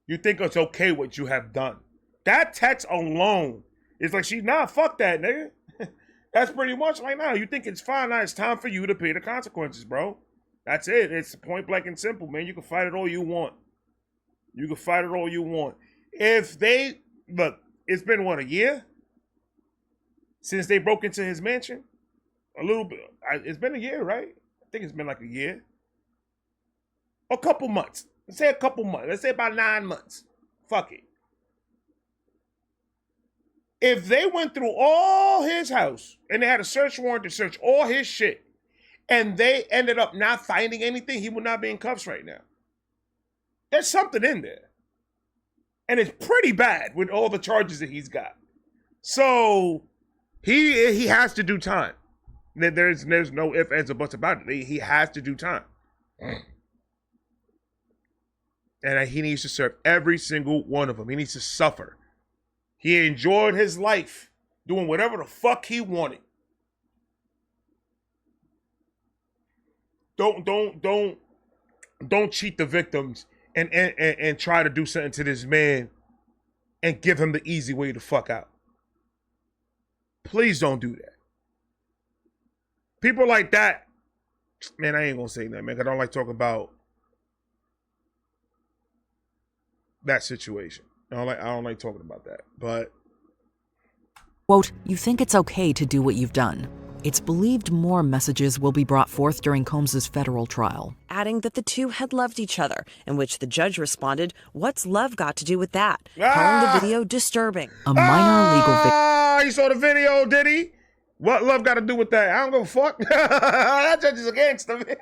You think it's okay what you have done? That text alone is like, she's nah, fuck that, nigga. That's pretty much like, nah, you think it's fine? Now it's time for you to pay the consequences, bro. That's it. It's point blank and simple, man. You can fight it all you want. You can fight it all you want. If they look, it's been what, a year since they broke into his mansion. A little bit. It's been a year, right? I think it's been like a year. A couple months. Let's say a couple months. Let's say about 9 months. Fuck it. If they went through all his house and they had a search warrant to search all his shit and they ended up not finding anything, he would not be in cuffs right now. There's something in there. And it's pretty bad with all the charges that he's got. So he has to do time. There's no ifs, ands, or buts about it. He has to do time. And he needs to serve every single one of them. He needs to suffer. He enjoyed his life doing whatever the fuck he wanted. Don't cheat the victims and try to do something to this man and give him the easy way to fuck out. Please don't do that. People like that, man, I ain't gonna say that, man, 'cause I don't like talking about that situation. I don't like talking about that, but. Quote, "You think it's okay to do what you've done." It's believed more messages will be brought forth during Combs' federal trial. Adding that the two had loved each other, in which the judge responded, "What's love got to do with that?" Calling the video disturbing. A minor legal victory. You saw the video, did he? What love got to do with that? I don't give a fuck. That judge is a gangster, man.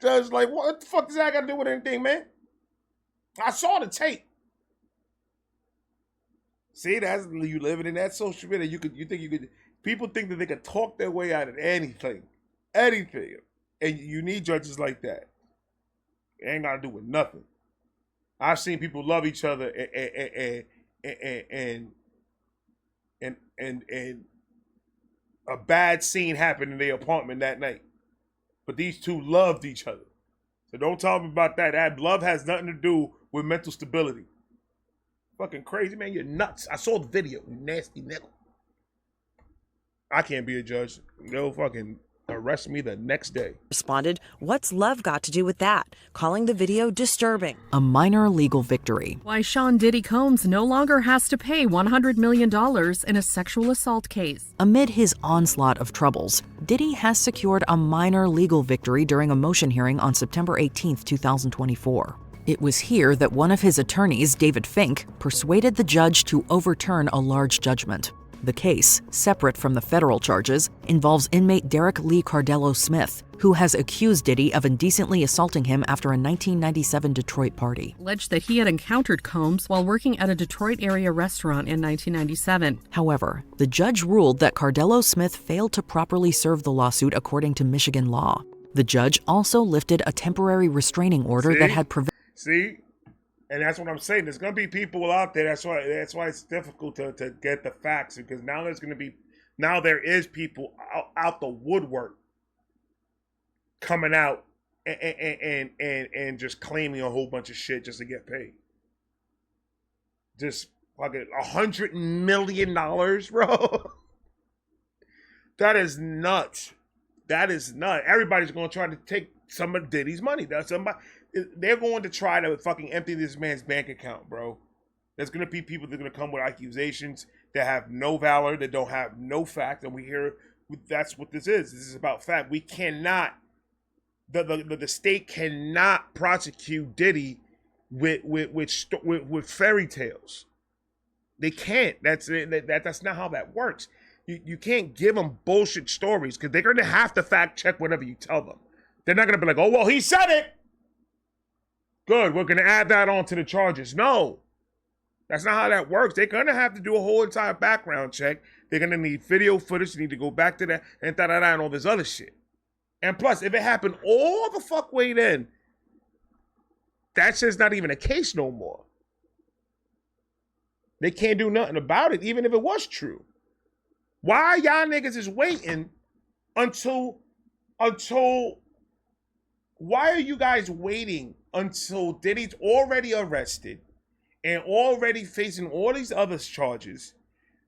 Judge, like, what the fuck does that got to do with anything, man? I saw the tape. See, that's you living in that social media. You think you could. People think that they could talk their way out of anything, and you need judges like that. It ain't got to do with nothing. I've seen people love each other and a bad scene happened in their apartment that night. But these two loved each other. So don't tell me about that. That love has nothing to do with mental stability. Fucking crazy, man. You're nuts. I saw the video. You nasty nigga. I can't be a judge. They'll fucking arrest me the next day. Responded, "What's love got to do with that?" calling the video disturbing. A minor legal victory. Why Sean Diddy Combs no longer has to pay $100 million in a sexual assault case. Amid his onslaught of troubles, Diddy has secured a minor legal victory during a motion hearing on September 18, 2024. It was here that one of his attorneys, David Fink, persuaded the judge to overturn a large judgment. The case, separate from the federal charges, involves inmate Derek Lee Cardello Smith, who has accused Diddy of indecently assaulting him after a 1997 Detroit party. Alleged that he had encountered Combs while working at a Detroit area restaurant in 1997. However, the judge ruled that Cardello Smith failed to properly serve the lawsuit according to Michigan law. The judge also lifted a temporary restraining order that had prevented. See? And that's what I'm saying. There's going to be people out there. That's why it's difficult to get the facts, because now there is people out the woodwork coming out and just claiming a whole bunch of shit just to get paid. Just fucking $100 million, bro. That is nuts. That is nuts. Everybody's going to try to take some of Diddy's money. They're going to try to fucking empty this man's bank account, bro. There's going to be people that are going to come with accusations that have no valor, that don't have no fact, and we hear that's what this is. This is about fact. We cannot, the state cannot prosecute Diddy with fairy tales. They can't. That's not how that works. You can't give them bullshit stories, because they're going to have to fact check whatever you tell them. They're not going to be like, oh, well, he said it. Good, we're going to add that on to the charges. No, that's not how that works. They're going to have to do a whole entire background check. They're going to need video footage. They need to go back to that and da-da-da and all this other shit. And plus, if it happened all the fuck way then, that's just not even a case no more. They can't do nothing about it, even if it was true. Why y'all niggas is waiting until why are you guys waiting until Diddy's already arrested and already facing all these other charges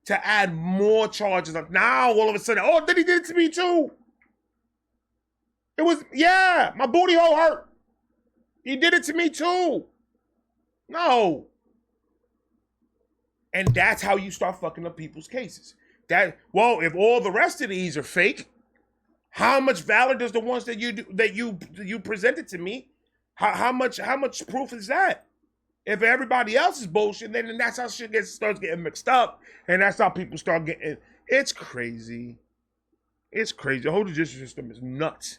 to add more charges up? Now, all of a sudden, oh, Diddy did it to me too. It was, yeah, my booty hole hurt. He did it to me too. No. And that's how you start fucking up people's cases. Well, if all the rest of these are fake, how much valor does the ones that you presented to me? How much proof is that? If everybody else is bullshit, then that's how shit starts getting mixed up, and that's how people start getting. It's crazy. It's crazy. The whole judicial system is nuts.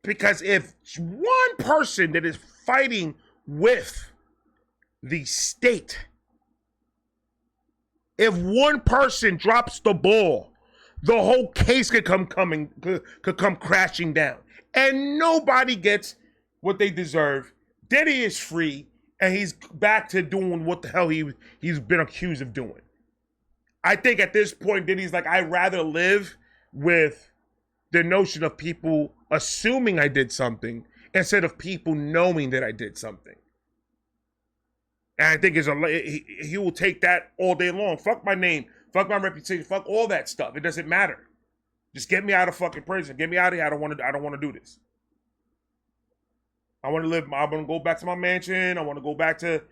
Because if one person that is fighting with the state, if one person drops the ball, the whole case could come crashing down, and nobody gets what they deserve. Diddy is free, and he's back to doing what the hell he's been accused of doing. I think at this point, Diddy's like, I'd rather live with the notion of people assuming I did something instead of people knowing that I did something. And I think he will take that all day long. Fuck my name. Fuck my reputation. Fuck all that stuff. It doesn't matter. Just get me out of fucking prison. Get me out of here. I don't want to do this. I want to live. I want to go back to my mansion. I want to go back to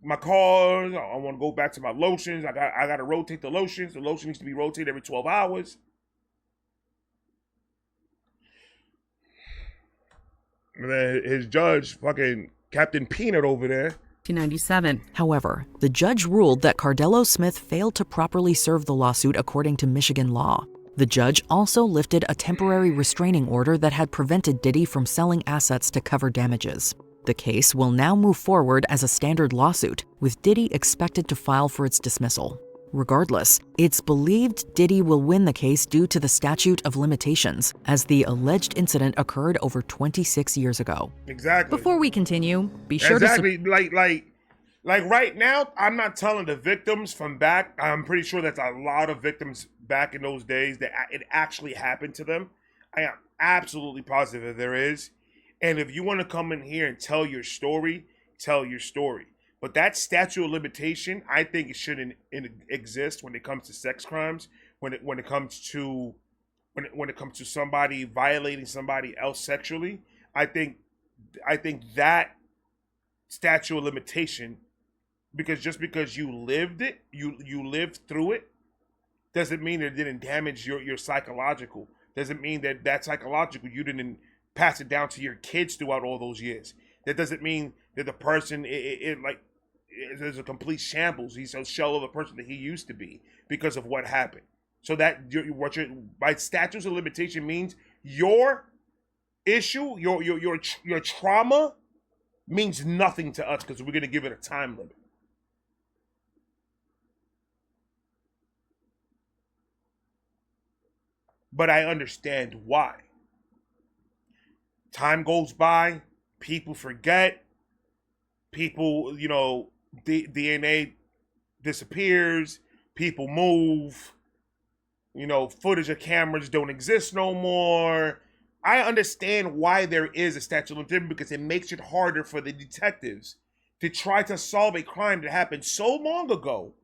my cars. I want to go back to my lotions. I got to rotate the lotions. The lotion needs to be rotated every 12 hours. And then his judge, fucking Captain Peanut over there. 1997. However, the judge ruled that Cardello Smith failed to properly serve the lawsuit according to Michigan law. The judge also lifted a temporary restraining order that had prevented Diddy from selling assets to cover damages. The case will now move forward as a standard lawsuit, with Diddy expected to file for its dismissal. Regardless, it's believed Diddy will win the case due to the statute of limitations, as the alleged incident occurred over 26 years ago. Exactly. Before we continue, be sure to... Exactly. Like right now, I'm not telling the victims from back. I'm pretty sure that's a lot of victims back in those days that it actually happened to them. I am absolutely positive that there is. And if you want to come in here and tell your story tell your story. But that statute of limitation, I think it shouldn't exist when it comes to sex crimes. When it comes to somebody violating somebody else sexually, I think that statute of limitation, because just because you lived it, you lived through it, doesn't mean that it didn't damage your psychological. Doesn't mean that psychological you didn't pass it down to your kids throughout all those years. That doesn't mean that the person there's a complete shambles. He's a shell of the person that he used to be because of what happened. So that by statutes of limitation means your issue, your trauma means nothing to us because we're going to give it a time limit. But I understand why. Time goes by, people forget, people, DNA disappears, people move, footage of cameras don't exist no more. I understand why there is a statute of limitation because it makes it harder for the detectives to try to solve a crime that happened so long ago.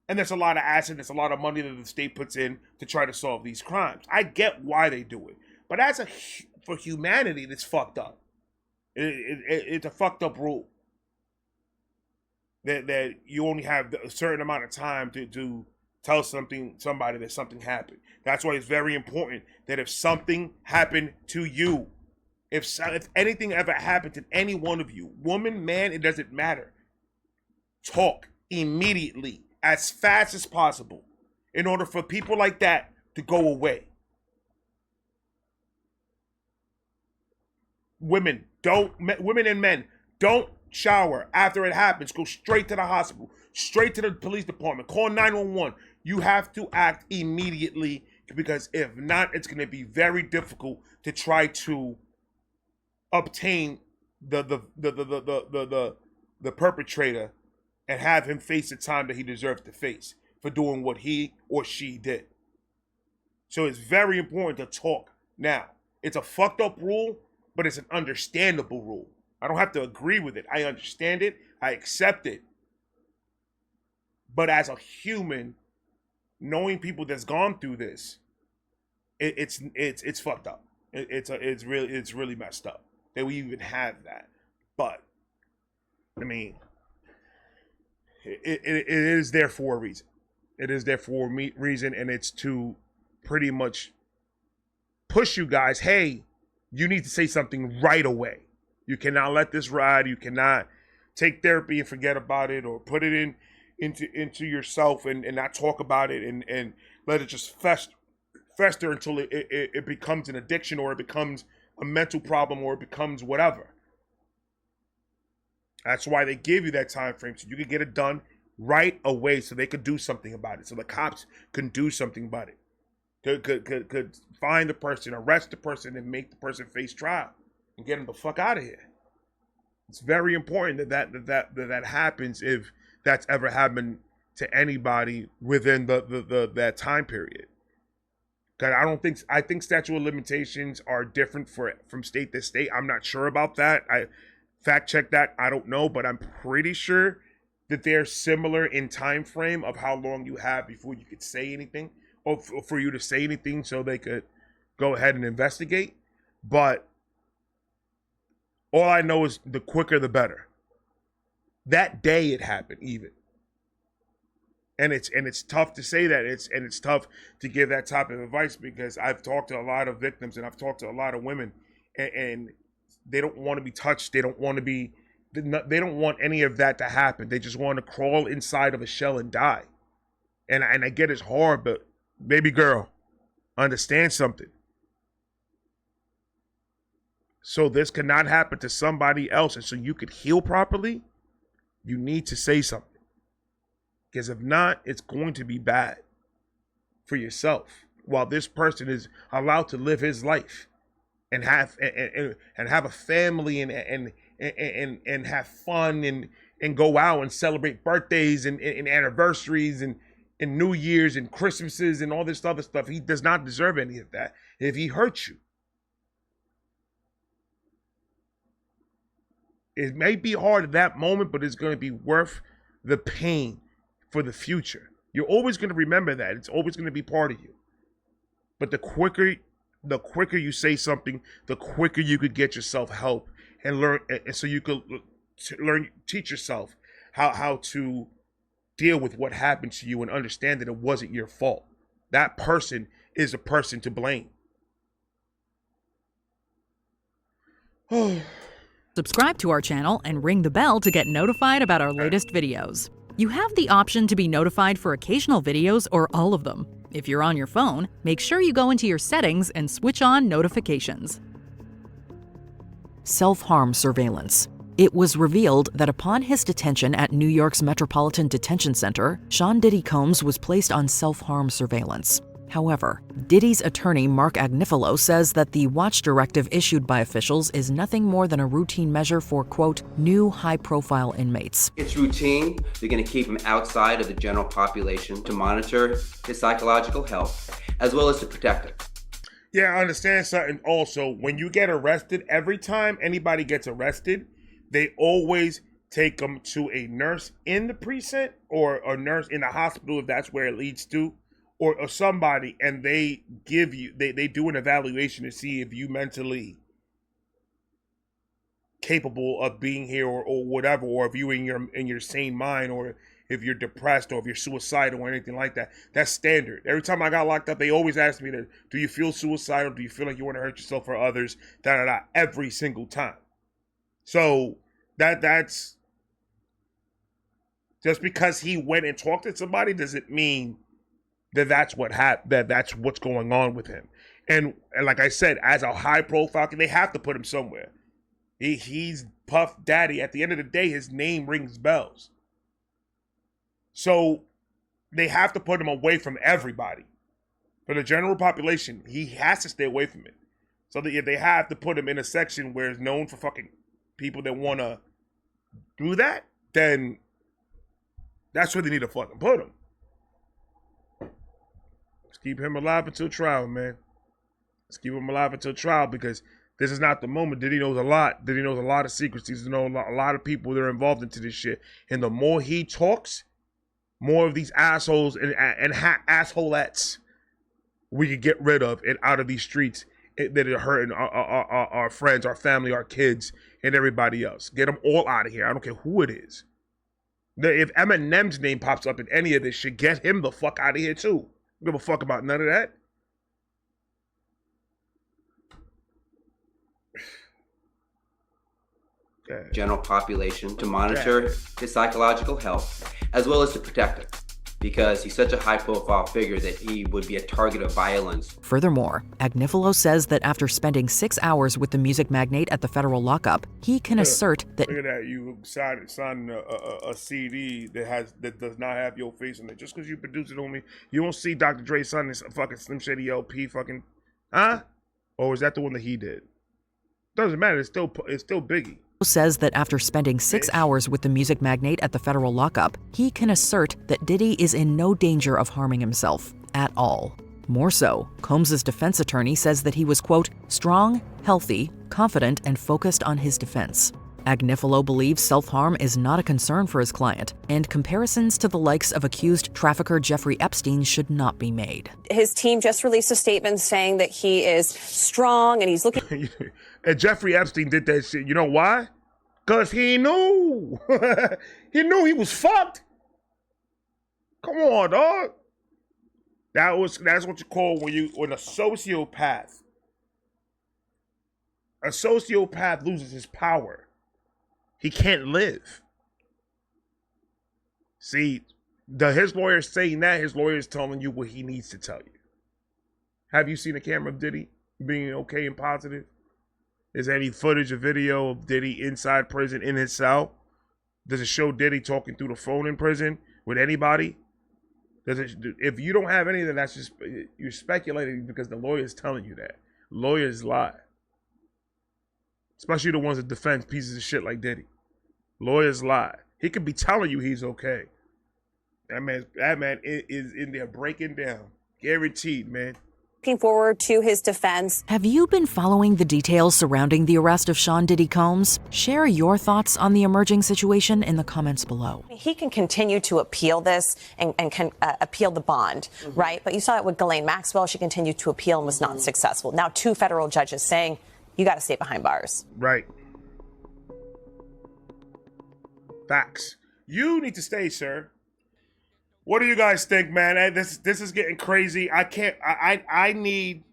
And there's a lot of asset, there's a lot of money that the state puts in to try to solve these crimes. I get why they do it. But for humanity, that's fucked up. It's a fucked up rule. That you only have a certain amount of time to tell somebody that something happened. That's why it's very important that if something happened to you, if anything ever happened to any one of you, woman, man, it doesn't matter. Talk immediately, as fast as possible, in order for people like that to go away. Women and men, don't shower after it happens. Go straight to the hospital, straight to the police department. Call 911. You have to act immediately because if not, it's going to be very difficult to try to obtain the perpetrator and have him face the time that he deserves to face for doing what he or she did. So it's very important to talk now. It's a fucked up rule, but it's an understandable rule. I don't have to agree with it. I understand it. I accept it. But as a human, knowing people that's gone through this, it's fucked up. It's really messed up that we even have that. But I mean, it is there for a reason. It is there for a reason, and it's to pretty much push you guys. Hey, you need to say something right away. You cannot let this ride. You cannot take therapy and forget about it, or put it into yourself and not talk about it and let it just fester until it becomes an addiction, or it becomes a mental problem, or it becomes whatever. That's why they give you that time frame, so you can get it done right away, so they could do something about it, so the cops can do something about it. Could find the person, arrest the person, and make the person face trial and get them the fuck out of here. It's very important that happens if that's ever happened to anybody within that time period. Because I think statute of limitations are different from state to state. I'm not sure about that. I fact check that. I don't know, but I'm pretty sure that they're similar in time frame of how long you have before you could say anything, or for you to say anything so they could go ahead and investigate. But all I know is the quicker the better. That day it happened even. And it's tough to say that. It's tough to give that type of advice because I've talked to a lot of victims and I've talked to a lot of women, and they don't want to be touched. They don't want any of that to happen. They just want to crawl inside of a shell and die. And I get it's hard, but baby girl, understand something. So this cannot happen to somebody else, and so you could heal properly, you need to say something. Because if not, it's going to be bad for yourself while this person is allowed to live his life and have a family and have fun and go out and celebrate birthdays and anniversaries and New Year's and Christmases and all this other stuff. He does not deserve any of that if he hurts you. It may be hard at that moment, but it's going to be worth the pain for the future. You're always going to remember that. It's always going to be part of you. But the quicker you say something, the quicker you could get yourself help and learn, and so you could teach yourself how to deal with what happened to you and understand that it wasn't your fault. That person is a person to blame. Subscribe to our channel and ring the bell to get notified about our latest videos. You have the option to be notified for occasional videos or all of them. If you're on your phone, make sure you go into your settings and switch on notifications. Self-harm surveillance. It was revealed that upon his detention at New York's Metropolitan Detention Center, Sean Diddy Combs was placed on self-harm surveillance. However, Diddy's attorney Mark Agnifilo says that the watch directive issued by officials is nothing more than a routine measure for, quote, new high-profile inmates. It's routine. They're going to keep him outside of the general population to monitor his psychological health, as well as to protect him. Yeah, I understand something also. When you get arrested, every time anybody gets arrested, they always take them to a nurse in the precinct or a nurse in the hospital if that's where it leads to, or somebody, and they give you, they do an evaluation to see if you mentally capable of being here or whatever, or if you in your sane mind, or if you're depressed, or if you're suicidal or anything like that. That's standard. Every time I got locked up, they always asked me, do you feel suicidal? Do you feel like you want to hurt yourself or others? Every single time. So that's just because he went and talked to somebody doesn't mean that that's what's going on with him. And like I said, as a high profile, they have to put him somewhere. He's Puff Daddy. At the end of the day, his name rings bells. So they have to put him away from everybody. For the general population, he has to stay away from it. So that if they have to put him in a section where it's known for fucking people that want to do that, then that's where they need to fucking put him. Let's keep him alive until trial, man. Let's keep him alive until trial, because this is not the moment. Diddy knows a lot. Diddy knows a lot of secrets. He knows a lot of people that are involved into this shit. And the more he talks, more of these assholes and assholettes we could get rid of and out of these streets that are hurting our friends, our family, our kids, and everybody else. Get them all out of here. I don't care who it is. If Eminem's name pops up in any of this shit, get him the fuck out of here too. Don't give a fuck about none of that. General population to monitor his psychological health, as well as to protect him, because he's such a high-profile figure that he would be a target of violence. Furthermore, Agnifilo says that after spending 6 hours with the music magnate at the federal lockup, he can assert that— Look at that, you signed a CD that does not have your face on it. Just because you produce it on me, you won't see Dr. Dre signing this fucking Slim Shady LP fucking, huh? Or is that the one that he did? Doesn't matter, it's still Biggie. Says that after spending 6 hours with the music magnate at the federal lockup, he can assert that Diddy is in no danger of harming himself at all. More so, Combs' defense attorney says that he was, quote, strong, healthy, confident, and focused on his defense. Agnifilo believes self-harm is not a concern for his client, and comparisons to the likes of accused trafficker Jeffrey Epstein should not be made. His team just released a statement saying that he is strong and he's looking... And Jeffrey Epstein did that shit. You know why? Because he knew. He knew he was fucked. Come on, dog. That's what you call when a sociopath loses his power. He can't live. See, his lawyer is saying that. His lawyer is telling you what he needs to tell you. Have you seen a camera of Diddy being okay and positive? Is there any footage or video of Diddy inside prison in his cell? Does it show Diddy talking through the phone in prison with anybody? If you don't have any of that, that's just, you're speculating because the lawyer is telling you that. Lawyers lie. Especially the ones that defend pieces of shit like Diddy. Lawyers lie. He could be telling you he's okay. That man is in there breaking down. Guaranteed, man. looking forward to his defense. Have you been following the details surrounding the arrest of Sean Diddy Combs? Share your thoughts on the emerging situation in the comments below. He can continue to appeal this and can appeal the bond, right? But you saw it with Ghislaine Maxwell. She continued to appeal and was not successful. Now 2 federal judges saying, you got to stay behind bars. Right. Facts. You need to stay, sir. What do you guys think, man? This is getting crazy. I can't. I need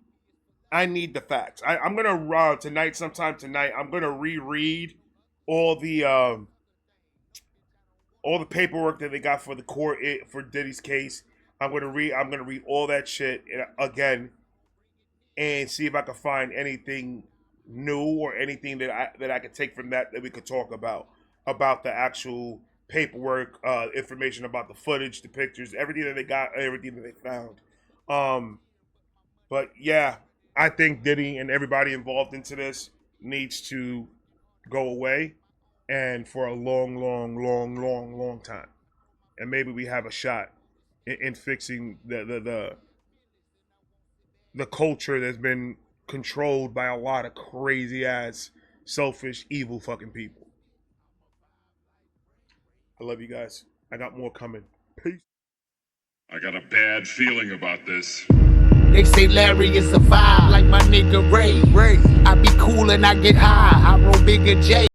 the facts. I'm gonna sometime tonight. I'm gonna reread all the paperwork that they got for the court for Diddy's case. I'm gonna read all that shit again and see if I can find anything new or anything that I could take from that we could talk about the actual paperwork, information about the footage, the pictures, everything that they got, everything that they found. But yeah, I think Diddy and everybody involved into this needs to go away, and for a long time. And maybe we have a shot in fixing the culture that's been controlled by a lot of crazy ass, selfish, evil fucking people. I love you guys. I got more coming. Peace. I got a bad feeling about this. They say Larry is a vibe, like my nigga Ray. I be cool and I get high. I roll bigger J.